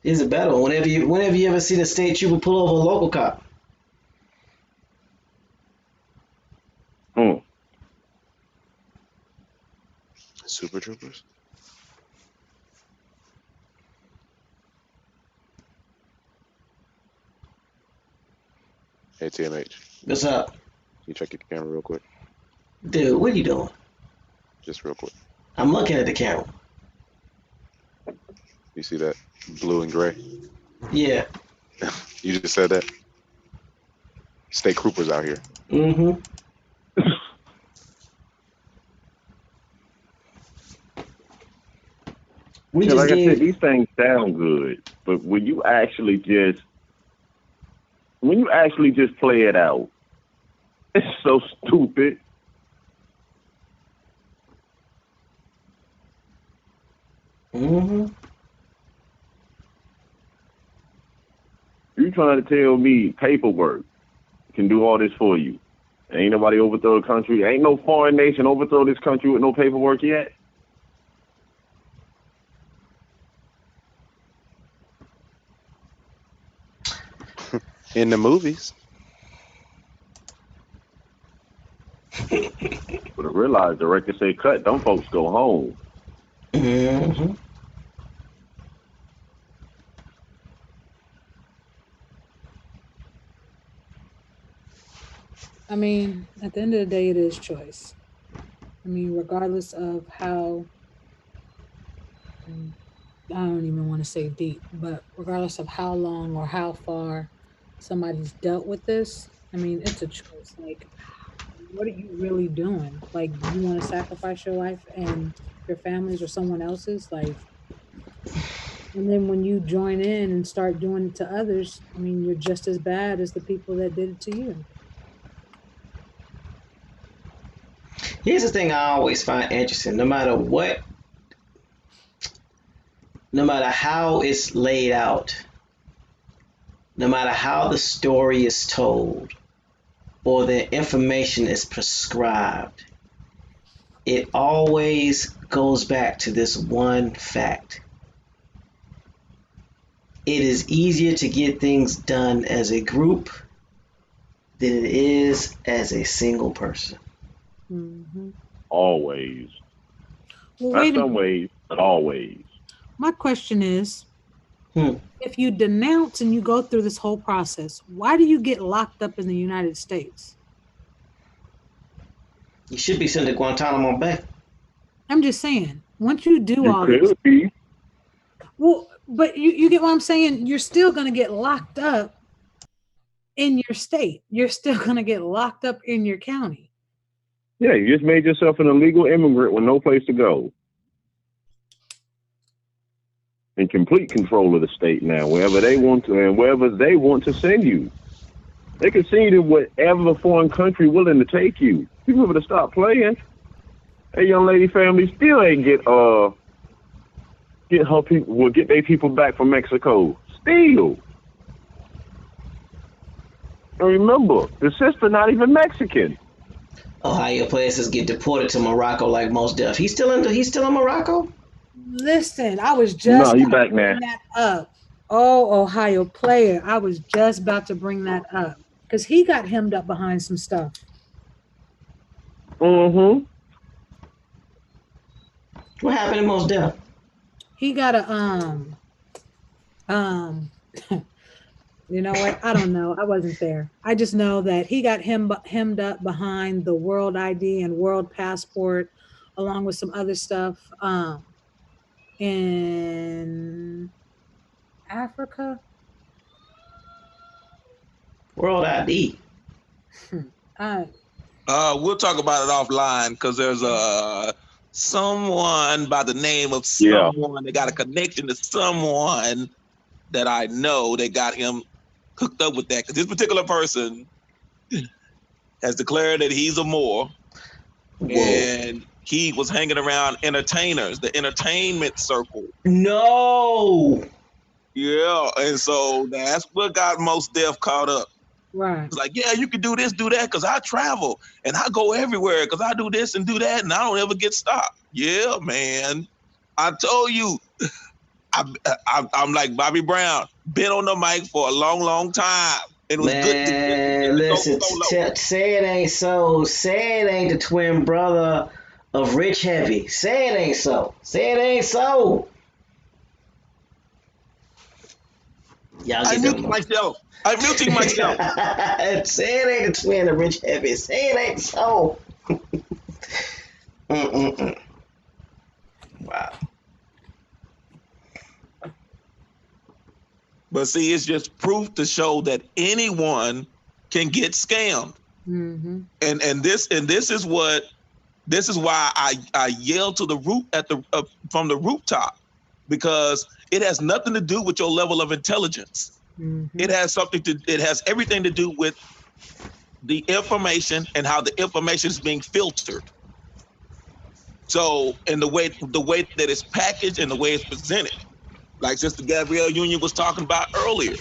Here's a better one. Whenever you ever seen a state trooper pull over a local cop. Hmm. Super Troopers. Hey TMH, What's up? you check your camera real quick, Dude, what are you doing? just real quick. I'm looking at the camera. You see that blue and gray? Yeah. You just said that. State troopers out here. Mm-hmm. We Yeah, just like I said, gave these things sound good, but when you actually just play it out, it's so stupid. mm-hmm. You trying to tell me paperwork can do all this for you? Ain't nobody overthrow the country. Ain't no foreign nation overthrow this country with no paperwork yet. In the movies. But I realize the record say cut, them folks go home. Mm-hmm. I mean, at the end of the day, it is choice. I mean, regardless of how, I don't even want to say deep, but regardless of how long or how far somebody's dealt with this, I mean, it's a choice. Like, what are you really doing? Like, you want to sacrifice your life and your family's or someone else's? Like, and then when you join in and start doing it to others, I mean, you're just as bad as the people that did it to you. Here's the thing I always find interesting. No matter how it's laid out, no matter how the story is told or the information is prescribed, it always goes back to this one fact. It is easier to get things done as a group than it is as a single person. Hmm. Always. Well, Not wait a some minute. ways, but always. My question is, Hmm. if you denounce and you go through this whole process, why do you get locked up in the United States? You should be sent to Guantanamo Bay. I'm just saying, once you do You all this, could be. well, but you get what I'm saying? You're still going to get locked up in your state. You're still going to get locked up in your county. Yeah, you just made yourself an illegal immigrant with no place to go. In complete control of the state now, wherever they want to and wherever they want to send you. They can send you to whatever foreign country willing to take you. People better stop playing. That young lady family still ain't get her people get their people back from Mexico. Still. And remember, the sister not even Mexican. Ohio players get deported to Morocco like most Def. He's still in Morocco? Listen, I was No, just he about to back now. bring that up. Oh, Ohio player. I was just about to bring that up because he got hemmed up behind some stuff. Mm-hmm. What happened to most Def? He got a um you know what? I don't know. I wasn't there. I just know that he got hemmed up behind the world ID and world passport, along with some other stuff in Africa. World ID. Uh, We'll talk about it offline because there's someone by the name of Yeah. someone that got a connection to someone that I know that got him hooked up with that. Because this particular person has declared that he's a Moor, and he was hanging around entertainers, the entertainment circle. No. Yeah, and so that's what got Mos Def caught up. right. It's like, yeah, you can do this, do that, because I travel and I go everywhere because I do this and do that, and I don't ever get stopped. Yeah, man. I told you, I'm like Bobby Brown, been on the mic for a long, long time. It was good to Man, listen, say it ain't so. Say it ain't the twin brother of Rich Heavy. Say it ain't so. Say it ain't so. Y'all I'm get muting myself. I'm muting myself. Say it ain't the twin of Rich Heavy. Say it ain't so. Mm-mm-mm. Wow. But see, it's just proof to show that anyone can get scammed. Mm-hmm. And this is why I yell to the roof from the rooftop, because it has nothing to do with your level of intelligence. Mm-hmm. It has everything to do with the information and how the information is being filtered. So, and the way that it's packaged and the way it's presented, like Sister Gabrielle Union was talking about earlier,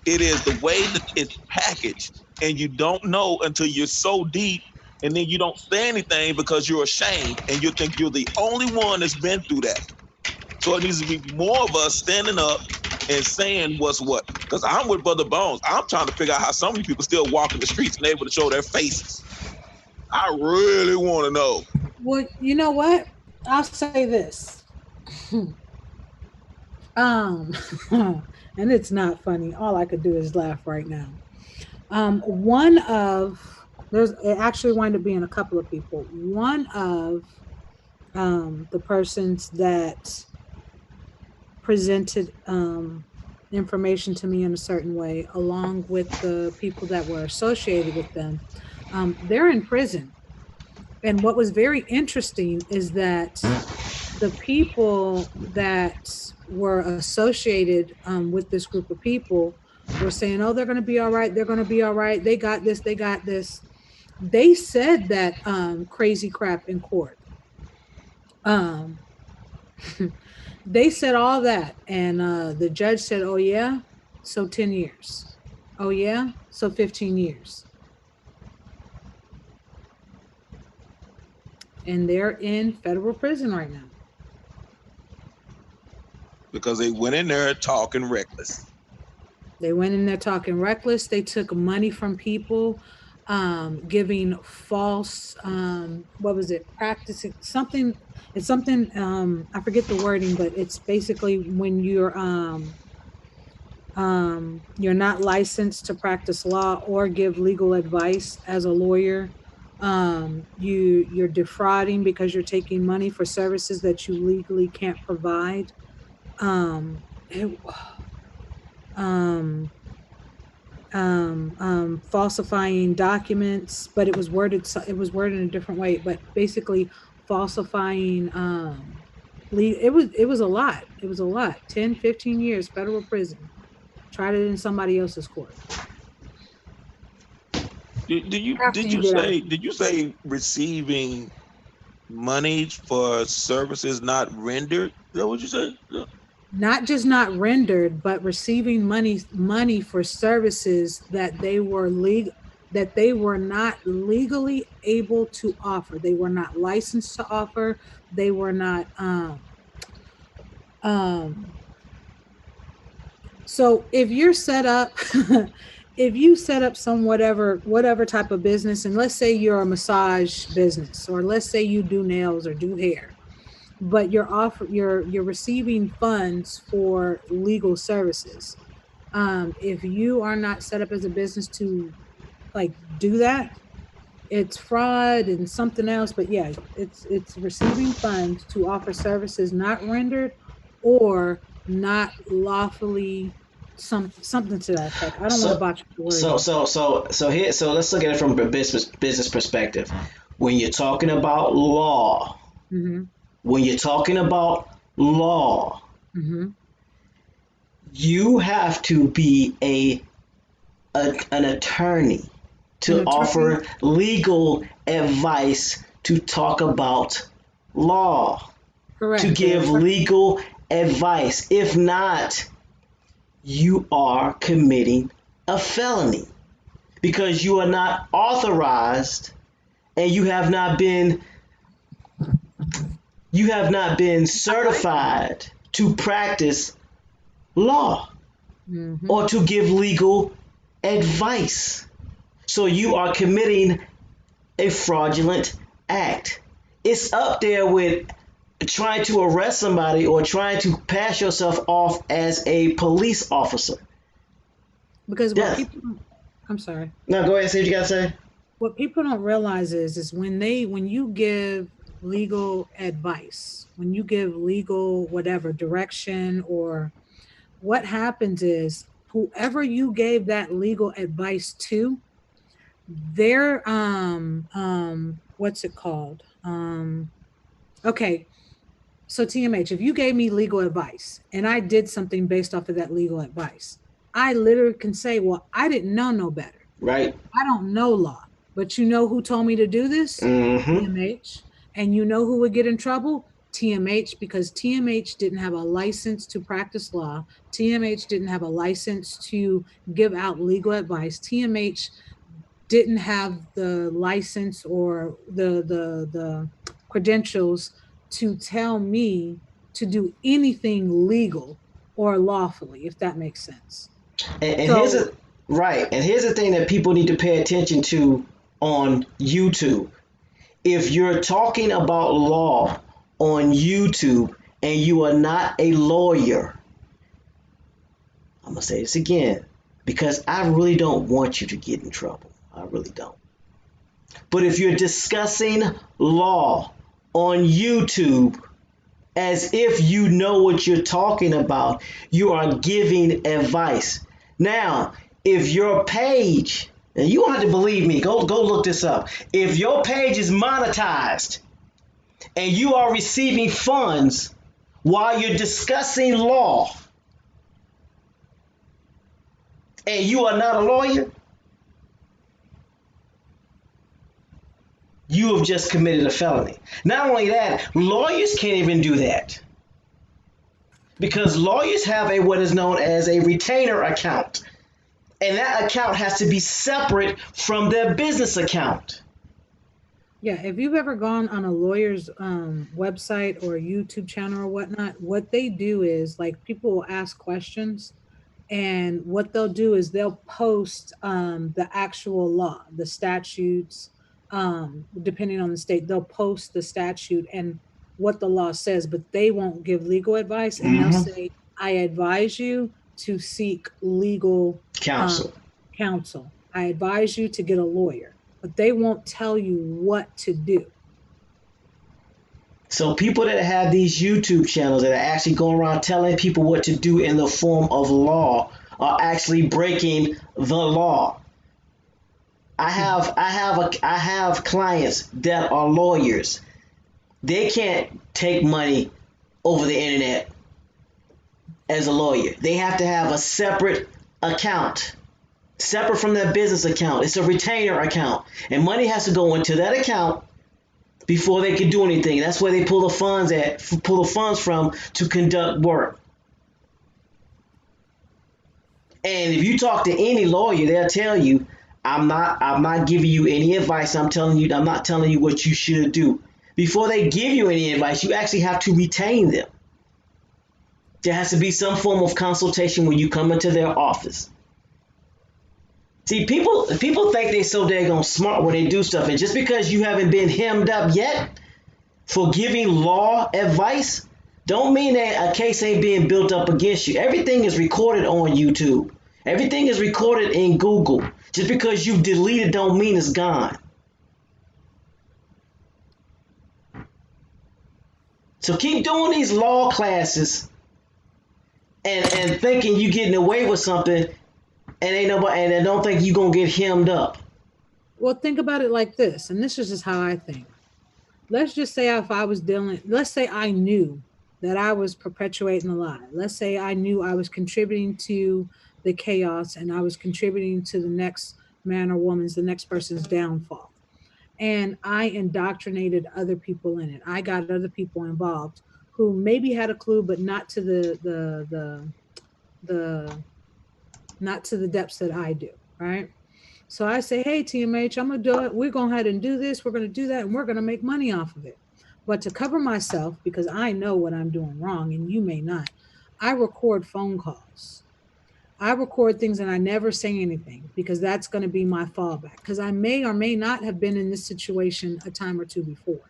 it is the way that it's packaged, and you don't know until you're so deep, and then you don't say anything because you're ashamed and you think you're the only one that's been through that. So it needs to be more of us standing up and saying what's what. Because I'm with Brother Bones. I'm trying to figure out how so many people still walk in the streets and able to show their faces. I really want to know. Well, you know what? I'll say this. And it's not funny. All I could do is laugh right now. It actually wound up being a couple of people. One of the persons that presented information to me in a certain way, along with the people that were associated with them, they're in prison. And what was very interesting is that the people that were associated with this group of people were saying, oh, they're going to be all right. They're going to be all right. They got this. They got this. They said that crazy crap in court. They said all that. And the judge said, oh, yeah, so 10 years. Oh, yeah, so 15 years. And they're in federal prison right now. Because they went in there talking reckless. They went in there talking reckless. They took money from people, giving false, what was it? Practicing something. It's something, I forget the wording, but it's basically when you're not licensed to practice law or give legal advice as a lawyer. You're defrauding because you're taking money for services that you legally can't provide. Falsifying documents, but it was worded in a different way, but basically falsifying it was a lot. It was a lot. 10, 15 years federal prison. Tried it in somebody else's court. Did you say receiving money for services not rendered? Is that what you said? Yeah. Not just not rendered, but receiving money for services that they were not legally able to offer. They were not licensed to offer. They were not so if you're set up if you set up some whatever type of business, and let's say you're a massage business, or let's say you do nails or do hair, but you're receiving funds for legal services. If you are not set up as a business to like do that, it's fraud and something else. But yeah, it's receiving funds to offer services not rendered or not lawfully something to that effect. I don't want to So, botch the so, wording. so, so, so here, so let's look at it from a business perspective. When you're talking about law, Mm-hmm. when you're talking about law, Mm-hmm. you have to be an attorney An to attorney, offer legal advice to talk about law, to correct. give legal advice. If not, you are committing a felony because you are not authorized and you have not been certified to practice law Mm-hmm. or to give legal advice. So you are committing a fraudulent act. It's up there with trying to arrest somebody or trying to pass yourself off as a police officer. Because what Yeah. people, I'm sorry. Now go ahead, see what you gotta say. What people don't realize is when you give legal advice, when you give legal whatever direction, or what happens is whoever you gave that legal advice to, they're what's it called? Okay, so TMH, if you gave me legal advice and I did something based off of that legal advice, I literally can say, well, I didn't know no better. Right? I don't know law, but you know who told me to do this? Mm-hmm. TMH. And you know who would get in trouble? TMH, because TMH didn't have a license to practice law. TMH didn't have a license to give out legal advice. TMH didn't have the license or the credentials to tell me to do anything legal or lawfully, if that makes sense. And here's So a right. And here's the thing that people need to pay attention to on YouTube. If you're talking about law on YouTube and you are not a lawyer, I'm gonna say this again because I really don't want you to get in trouble. I really don't. But if you're discussing law on YouTube as if you know what you're talking about, you are giving advice. Now, if your page, and you don't have to believe me, go look this up. If your page is monetized and you are receiving funds while you're discussing law and you are not a lawyer, you have just committed a felony. Not only that, lawyers can't even do that because lawyers have what is known as a retainer account, and that account has to be separate from their business account. yeah, if you've ever gone on a lawyer's website or YouTube channel or whatnot, what they do is like people will ask questions, and what they'll do is they'll post the actual law, the statutes, depending on the state, they'll post the statute and what the law says, but they won't give legal advice, and they'll Mm-hmm. say, I advise you to seek legal um, Counsel. counsel. I advise you to get a lawyer, but they won't tell you what to do. So people that have these YouTube channels that are actually going around telling people what to do in the form of law are actually breaking the law. I have clients that are lawyers. They can't take money over the internet as a lawyer. They have to have a separate account, separate from their business account. It's a retainer account, and money has to go into that account before they can do anything. That's where they pull the funds from to conduct work. And if you talk to any lawyer, they'll tell you, I'm not giving you any advice. I'm not telling you what you should do. Before they give you any advice, you actually have to retain them. There has to be some form of consultation when you come into their office. See, people think they're so daggone smart when they do stuff, and just because you haven't been hemmed up yet for giving law advice, don't mean that a case ain't being built up against you. Everything is recorded on YouTube. Everything is recorded in Google. Just because you delete it don't mean it's gone. So keep doing these law classes and thinking you getting away with something, and ain't nobody, and I don't think you gonna get hemmed up. Well, think about it like this, and this is just how I think. Let's just say if I was dealing, let's say I knew that I was perpetuating a lie. Let's say I knew I was contributing to the chaos and I was contributing to the next man or woman's, the next person's downfall. And I indoctrinated other people in it. I got other people involved who maybe had a clue, but not to the not to the depths that I do, right? So I say, hey, TMH, I'm gonna do it. We're going ahead and do this. We're gonna do that, and we're gonna make money off of it. But to cover myself, because I know what I'm doing wrong, and you may not, I record phone calls. I record things and I never say anything because that's going to be my fallback. Because I may or may not have been in this situation a time or two before.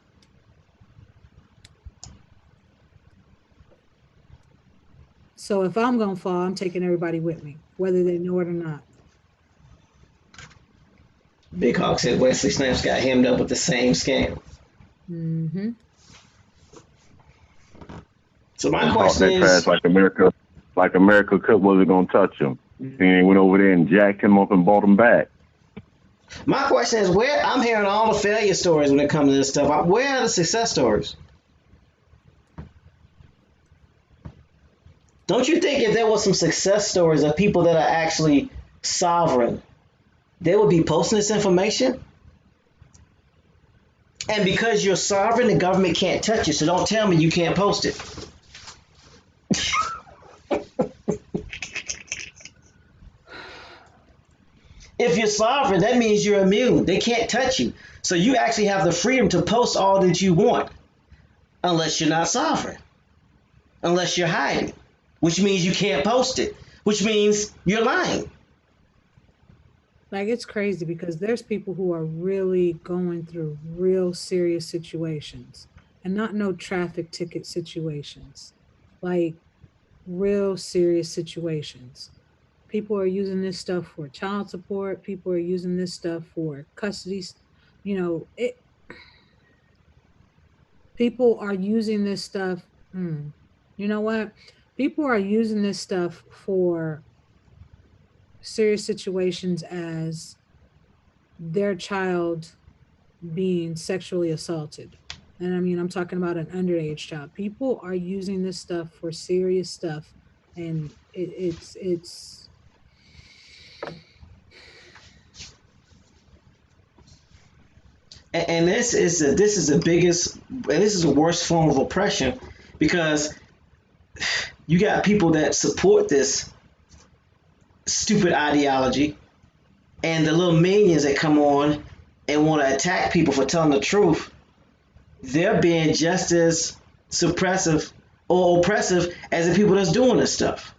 So if I'm going to fall, I'm taking everybody with me, whether they know it or not. Big Hawk said Wesley Snipes got hemmed up with the same scam. Mm-hmm. So my Talk question that trash is, like America wasn't gonna touch him. And he went over there and jacked him up and bought him back. my question is, where I'm hearing all the failure stories when it comes to this stuff. Where are the success stories? Don't you think if there was some success stories of people that are actually sovereign, they would be posting this information? And because you're sovereign, the government can't touch you. So don't tell me you can't post it. If you're sovereign, that means you're immune. They can't touch you. So you actually have the freedom to post all that you want, unless you're not sovereign, unless you're hiding, which means you can't post it, which means you're lying. Like, it's crazy because there's people who are really going through real serious situations, and not no traffic ticket situations, like real serious situations. People are using this stuff for child support. People are using this stuff for custody. It. People are using this stuff. You know what? People are using this stuff for serious situations as their child being sexually assaulted. And I mean, I'm talking about an underage child. People are using this stuff for serious stuff, and it's And this is the biggest, and this is the worst form of oppression, because you got people that support this stupid ideology, and the little minions that come on and want to attack people for telling the truth. They're being just as suppressive or oppressive as the people that's doing this stuff.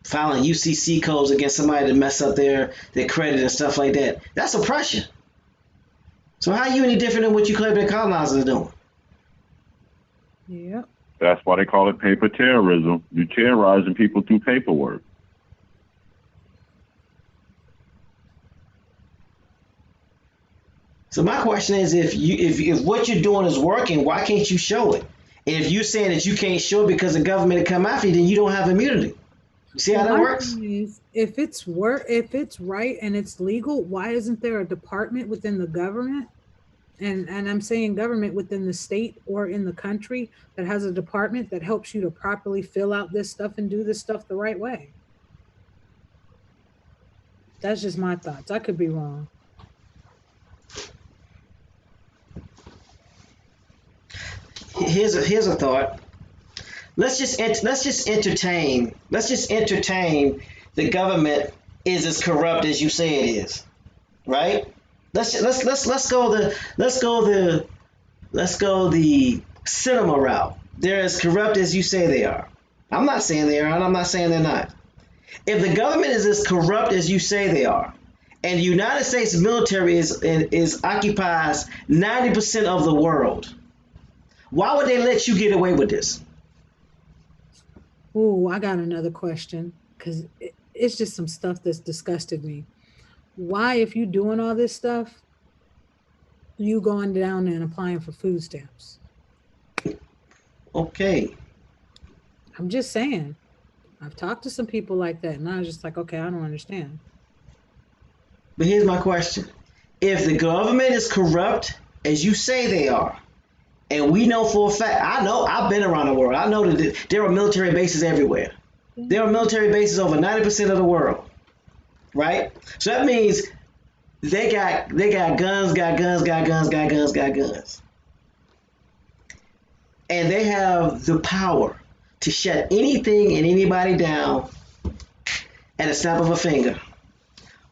Filing UCC codes against somebody to mess up their credit and stuff like that. That's oppression. So how are you any different than what you claim the colonizers are doing? yeah. That's why they call it paper terrorism. You're terrorizing people through paperwork. So my question is, if what you're doing is working, why can't you show it? And if you're saying that you can't show it because the government will come after you, then you don't have immunity. You see how Well, that my works? thing is, if it's right and it's legal, why isn't there a department within the government? And I'm saying government within the state or in the country that has a department that helps you to properly fill out this stuff and do this stuff the right way. That's just my thoughts. I could be wrong. Here's a thought. Let's just entertain the government is as corrupt as you say it is, right? Let's go the cinema route. They're as corrupt as you say they are. I'm not saying they are, and I'm not saying they're not. If the government is as corrupt as you say they are, and the United States military is occupies 90% of the world, why would they let you get away with this? Ooh, I got another question because it's just some stuff that's disgusted me. Why, if you doing all this stuff, you going down and applying for food stamps? Okay. I'm just saying. I've talked to some people like that, and I was just like, okay, I don't understand. But here's my question. If the government is corrupt, as you say they are, and we know for a fact, I know, I've been around the world. I know that there are military bases everywhere. There are military bases over 90% of the world, right? So that means they got guns, got guns, got guns, got guns, got guns. And they have the power to shut anything and anybody down at a snap of a finger.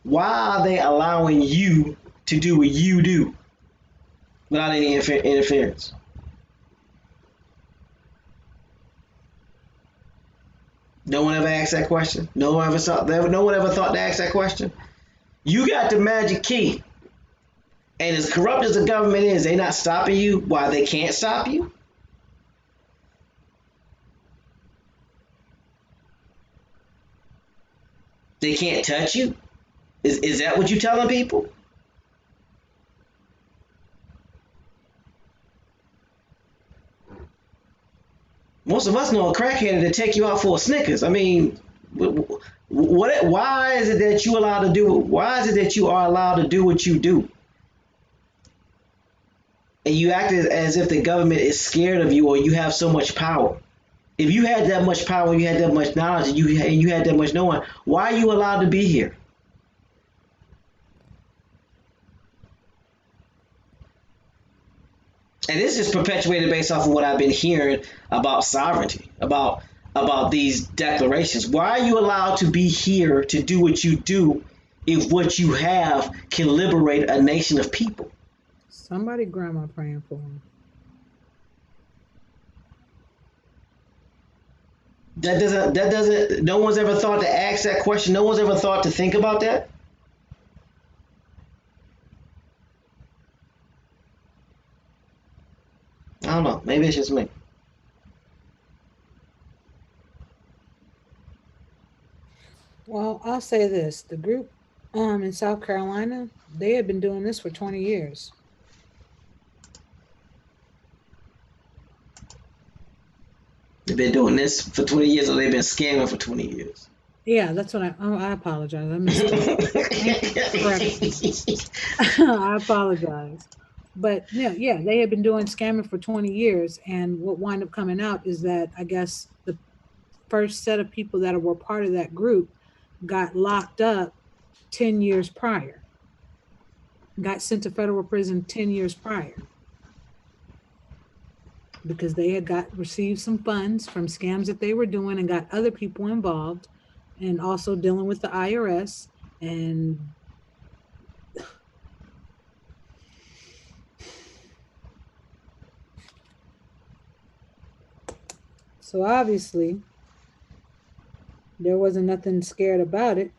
Why are they allowing you to do what you do without any interference? No one ever asked that question. No one ever thought to ask that question. You got the magic key, and as corrupt as the government is, they not stopping you. Why they can't stop you? They can't touch you. Is that what you telling people? Most of us know a crackhead to take you out for a Snickers. I mean, what? Why is it that you allowed to do? Why is it that you are allowed to do what you do? And you act as if the government is scared of you, or you have so much power. If you had that much power, you had that much knowledge, and you had that much knowing, why are you allowed to be here? And this is perpetuated based off of what I've been hearing about sovereignty, about these declarations. Why are you allowed to be here to do what you do if what you have can liberate a nation of people? Somebody grandma praying for him. That doesn't no one's ever thought to ask that question. No one's ever thought to think about that. I don't know. Maybe it's just me. Well, I'll say this: the group in South Carolina, they had been doing this for 20 years. They've been doing this for 20 years, or they've been scamming for 20 years. Yeah, that's what I apologize. I misspoke. Thank you for correcting me. I apologize. But yeah, they had been doing scamming for 20 years. And what wound up coming out is that I guess the first set of people that were part of that group got locked up 10 years prior, got sent to federal prison 10 years prior because they had received some funds from scams that they were doing and got other people involved, and also dealing with the IRS. And so obviously there wasn't nothing scared about it.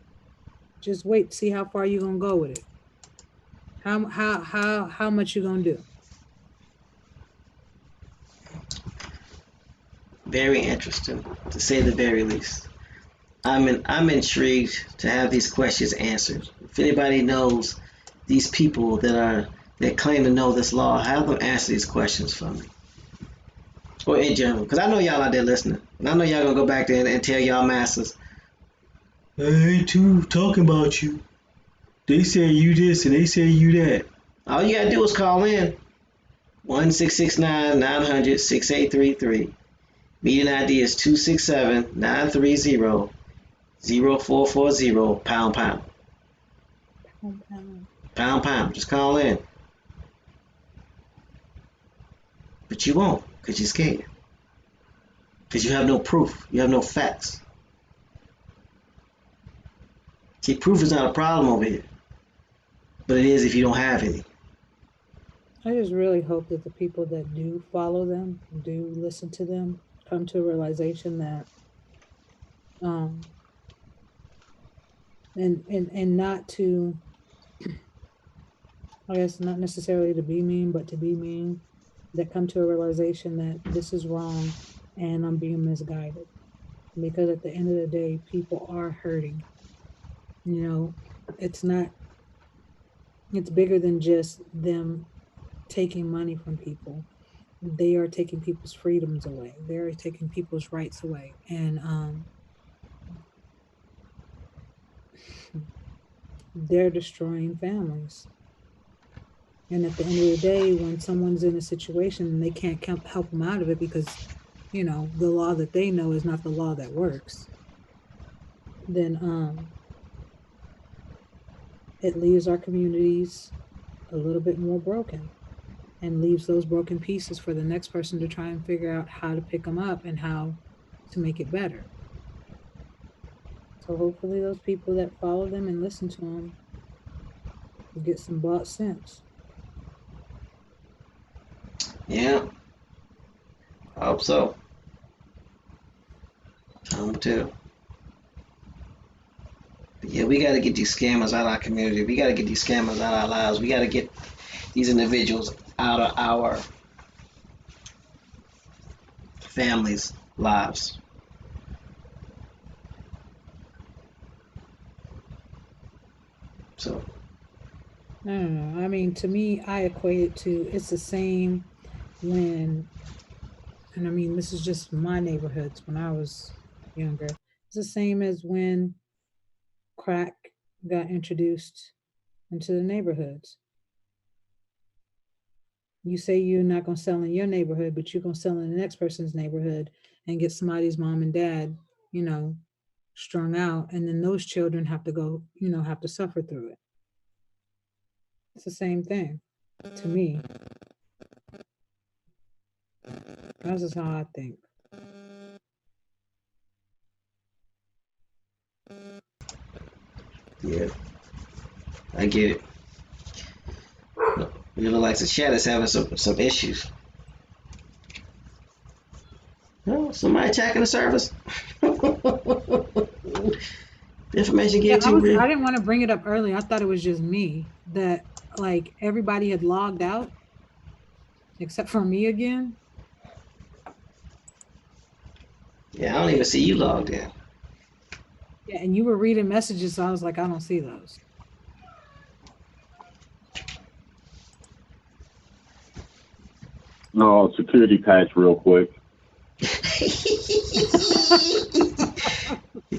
Just wait, see how far you're gonna go with it. How much you gonna do? Very interesting, to say the very least. I'm intrigued to have these questions answered. If anybody knows these people that claim to know this law, have them answer these questions for me, or in general, because I know y'all out there listening, and I know y'all gonna go back there and tell y'all masters, I ain't too talking about you. They say you this and they say you that. All you gotta do is call in 1-669-900-6833. Meeting ID is 267-930-0440 pound pound. Pound pound. Just call in. But you won't, because you're scared. Because you have no proof. You have no facts. See, proof is not a problem over here. But it is if you don't have any. I just really hope that the people that do follow them, do listen to them, come to a realization that and not to, I guess, not necessarily to be mean, but to be mean, that come to a realization that this is wrong and I'm being misguided. Because at the end of the day, people are hurting. It's bigger than just them taking money from people. they are taking people's freedoms away. They're taking people's rights away. And they're destroying families. And at the end of the day, when someone's in a situation and they can't help them out of it because, you know, the law that they know is not the law that works, then it leaves our communities a little bit more broken, and leaves those broken pieces for the next person to try and figure out how to pick them up and how to make it better. So hopefully those people that follow them and listen to them will get some bought sense. Yeah, I hope so. I hope too. But yeah, we got to get these scammers out of our community. We got to get these scammers out of our lives. We got to get these individuals out of our families' lives. So, I don't know. I mean, to me, I equate it to it's the same when, and I mean, this is just my neighborhoods when I was younger. It's the same as when crack got introduced into the neighborhoods. You say you're not going to sell in your neighborhood, but you're going to sell in the next person's neighborhood and get somebody's mom and dad, you know, strung out. And then those children have to go, you know, have to suffer through it. It's the same thing to me. That's just how I think. yeah, I get it. You look like the chat is having some issues. Oh, somebody attacking the service. Information Yeah, getting too I real. didn't want to bring it up early. I thought it was just me that like everybody had logged out except for me again. Yeah, I don't even see you logged in. Yeah, and you were reading messages, so I was like, I don't see those. No, security patch real quick.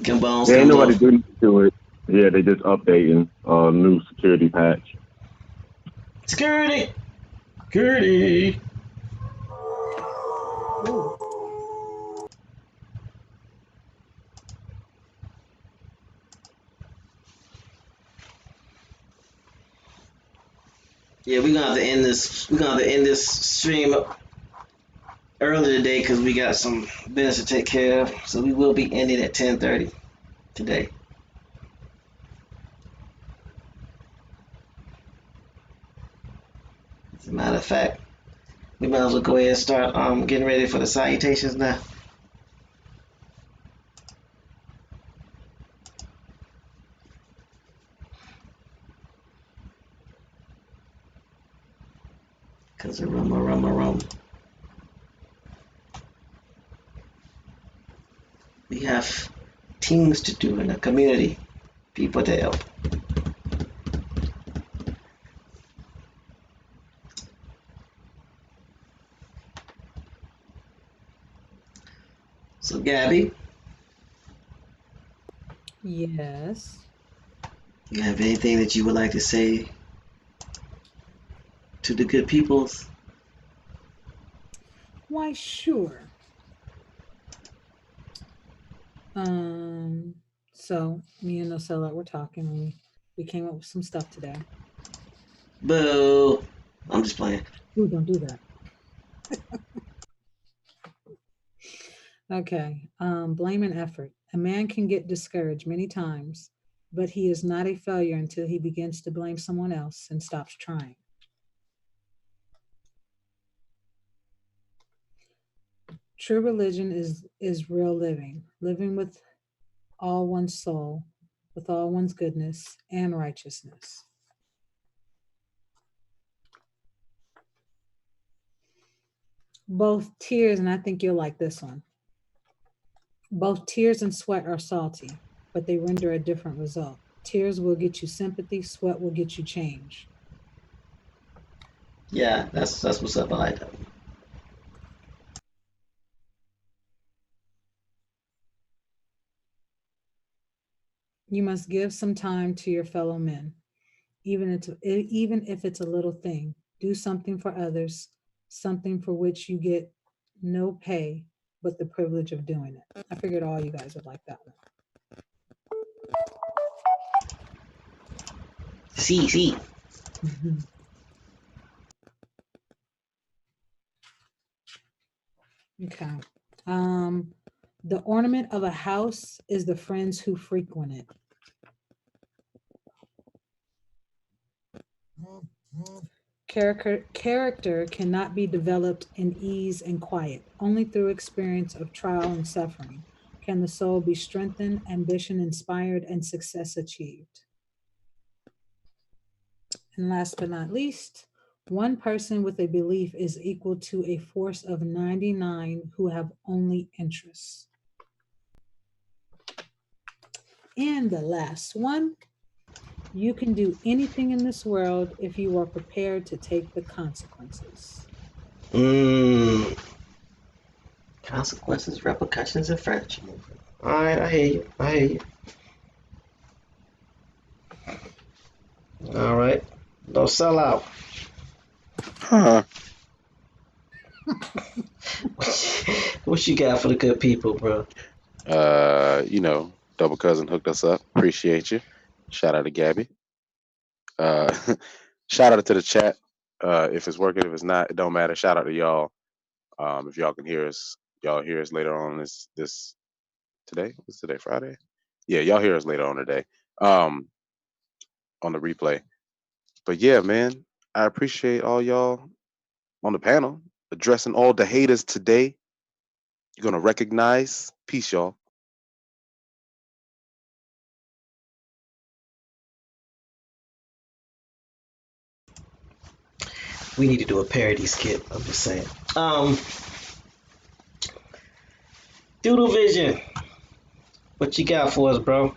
Come bones, There ain't come nobody off. doing to it. Yeah, they just updating new security patch. Security, security. Ooh. Yeah, we're gonna have to end this. We're gonna have to end this stream early today because we got some business to take care of. So we will be ending at 10:30 today. As a matter of fact, we might as well go ahead and start getting ready for the salutations now. Cause of rum. We have things to do in the community, people to help. So Gabby, Yes. you have anything that you would like to say to the good peoples? Why, sure. Um, so me and Nocella were talking and we came up with some stuff today. Boo! I'm just playing. Ooh, don't do that. Okay. Blame and effort. A man can get discouraged many times, but he is not a failure until he begins to blame someone else and stops trying. True religion is real living, living with all one's soul, with all one's goodness and righteousness. Both tears, and I think you'll like this one. Both tears and sweat are salty, but they render a different result. Tears will get you sympathy, sweat will get you change. Yeah, that's what's up. I like that. You must give some time to your fellow men, even if it's a little thing. Do something for others, something for which you get no pay but the privilege of doing it. I figured all you guys would like that one. See. Mhm. Okay. Um, the ornament of a house is the friends who frequent it. Character cannot be developed in ease and quiet. Only through experience of trial and suffering can the soul be strengthened, ambition inspired, and success achieved. And last but not least, one person with a belief is equal to a force of 99 who have only interests. And the last one, you can do anything in this world if you are prepared to take the consequences. Mm, consequences, repercussions, and French. All right, I hear you. I hear you. All right, don't sell out. Huh. What you got for the good people, bro? Double cousin hooked us up. Appreciate you. Shout out to Gabby. Uh, shout out to the chat. If it's working, if it's not, it don't matter. Shout out to y'all. If y'all can hear us, y'all hear us later on this today. What's today? Friday? Yeah, y'all hear us later on today. On the replay. But yeah, man, I appreciate all y'all on the panel addressing all the haters today. You're gonna recognize. Peace, y'all. We need to do a parody skit. I'm just saying. Doodle Vision, what you got for us, bro?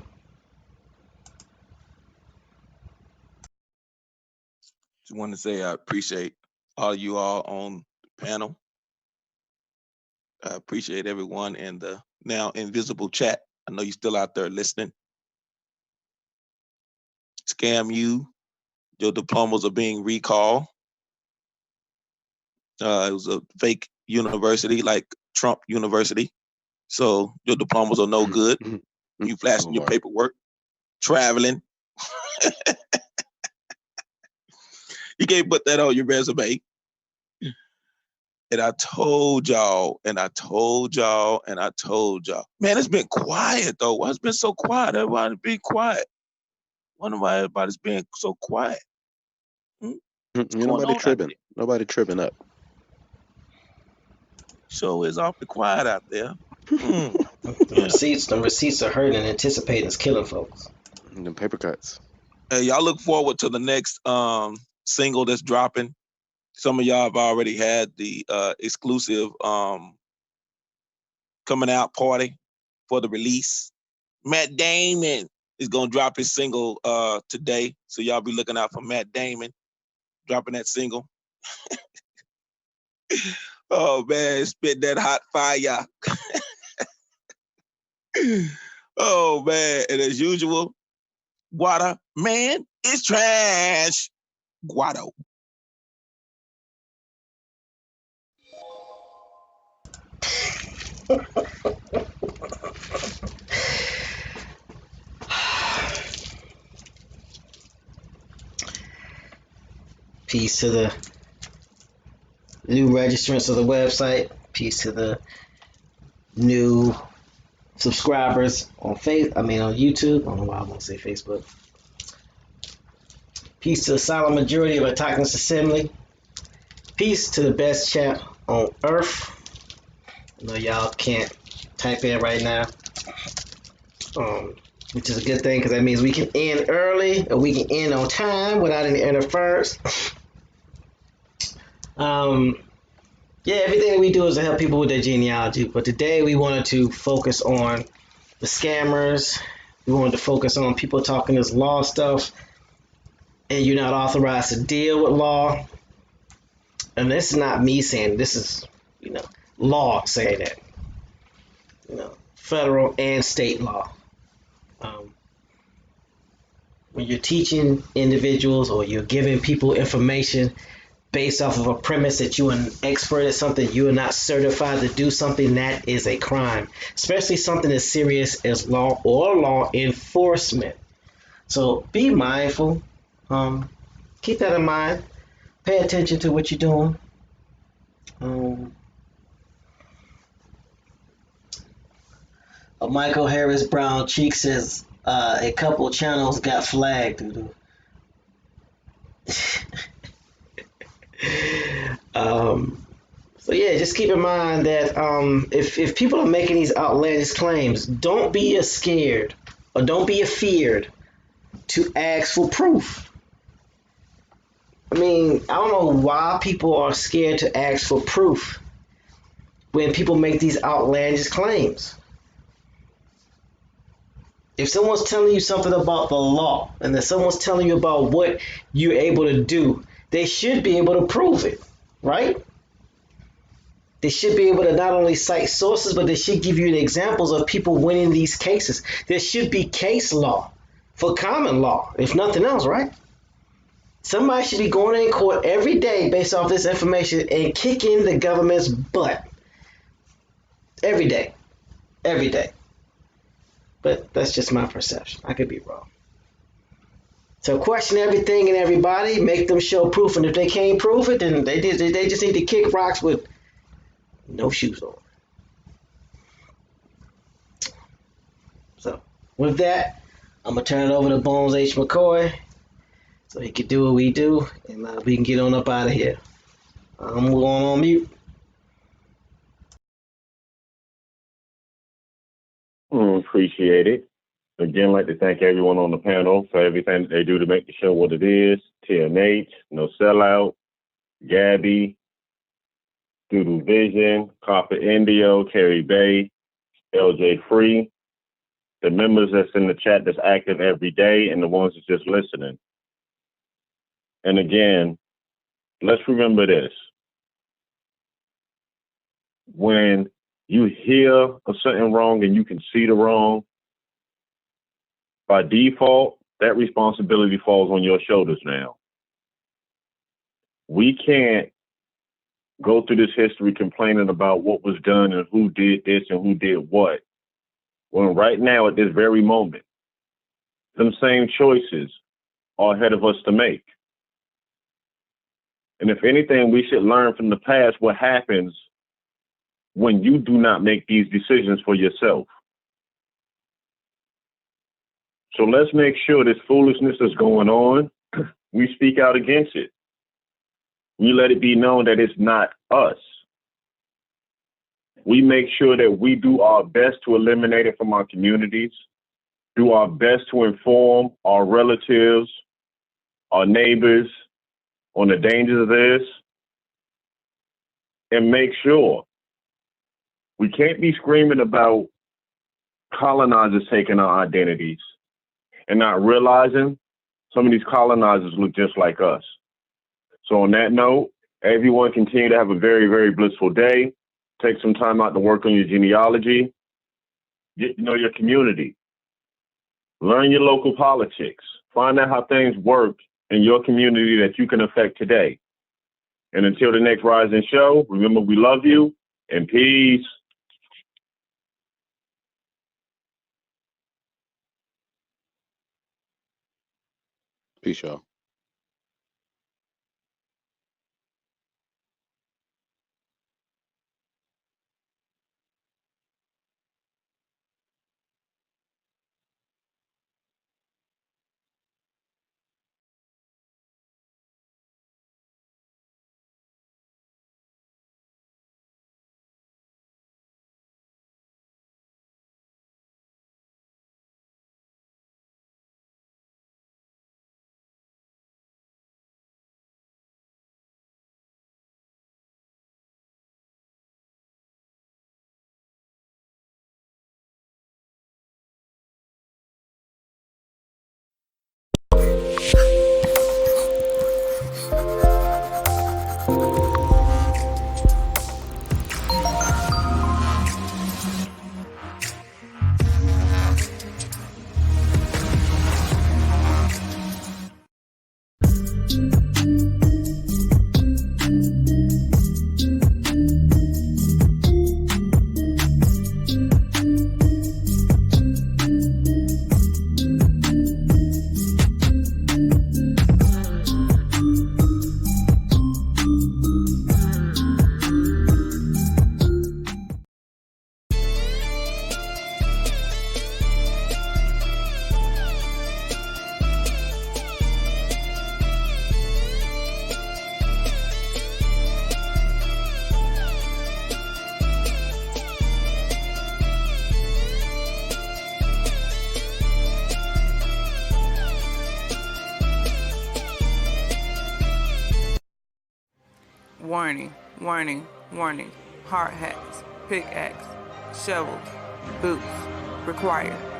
Just want to say I appreciate all you all on the panel. I appreciate everyone in the now invisible chat. I know you're still out there listening. Scam you. Your diplomas are being recalled. It was a fake university like Trump University. So your diplomas are no good. You flashing your paperwork, traveling. You can't put that on your resume. And I told y'all, and I told y'all, and I told y'all. Man, it's been quiet though. Why it's been so quiet? Everybody's being quiet. Wonder why everybody's being so quiet. What's going Nobody on out tripping. there? Nobody tripping up. Show is awfully quiet out there. The receipts are hurting and anticipating is killing folks. And them paper cuts. Hey, y'all look forward to the next single that's dropping. Some of y'all have already had the exclusive coming out party for the release. Matt Damon is gonna drop his single today, so y'all be looking out for Matt Damon dropping that single. Oh man, spit that hot fire. Oh man, and as usual, Guada, man, it's trash. Guado. Peace to the new registrants of the website. Peace to the new subscribers on on YouTube. I don't know why I won't say Facebook. Peace to the silent majority of Autonomous Assembly. Peace to the best chat on Earth. I know y'all can't type in right now, which is a good thing because that means we can end early or we can end on time without any interference. Yeah, everything that we do is to help people with their genealogy. But today we wanted to focus on the scammers. We wanted to focus on people talking this law stuff, and you're not authorized to deal with law. And this is not me saying this is, law saying that. Federal and state law. when you're teaching individuals or you're giving people information based off of a premise that you're an expert at something, you are not certified to do something, that is a crime, especially something as serious as law or law enforcement. So be mindful. Keep that in mind. Pay attention to what you're doing. Michael Harris Brown Cheek says a couple channels got flagged due to. So yeah, just keep in mind that if people are making these outlandish claims, don't be scared or don't be afeared to ask for proof. I mean, I don't know why people are scared to ask for proof when people make these outlandish claims. If someone's telling you something about the law and then someone's telling you about what you're able to do, they should be able to prove it, right? They should be able to not only cite sources, but they should give you examples of people winning these cases. There should be case law for common law, if nothing else, right? Somebody should be going in court every day based off this information and kicking the government's butt. Every day. Every day. But that's just my perception. I could be wrong. So question everything and everybody, make them show proof, and if they can't prove it, then they just need to kick rocks with no shoes on. So with that, I'm gonna turn it over to Bones H. McCoy so he can do what we do, and we can get on up out of here. I'm going on mute. Appreciate it. Again, I'd like to thank everyone on the panel for everything that they do to make the show what it is. TNH, No Sellout, Gabby, Doodle Vision, Copper Indio, Carrie Bay, LJ Free, the members that's in the chat that's active every day, and the ones that's just listening. And again, let's remember this. When you hear of something wrong and you can see the wrong, by default, that responsibility falls on your shoulders now. We can't go through this history complaining about what was done and who did this and who did what, when right now at this very moment, them same choices are ahead of us to make. And if anything, we should learn from the past what happens when you do not make these decisions for yourself. So let's make sure this foolishness is going on. We speak out against it. We let it be known that it's not us. We make sure that we do our best to eliminate it from our communities, do our best to inform our relatives, our neighbors on the dangers of this, and make sure we can't be screaming about colonizers taking our identities and not realizing some of these colonizers look just like us. So on that note, everyone continue to have a very, very blissful day. Take some time out to work on your genealogy. Get to know your community. Learn your local politics. Find out how things work in your community that you can affect today. And until the next Rising Show, remember we love you and peace. Peace, y'all. Warning, warning, warning. Hard hats, pickaxe, shovels, boots required.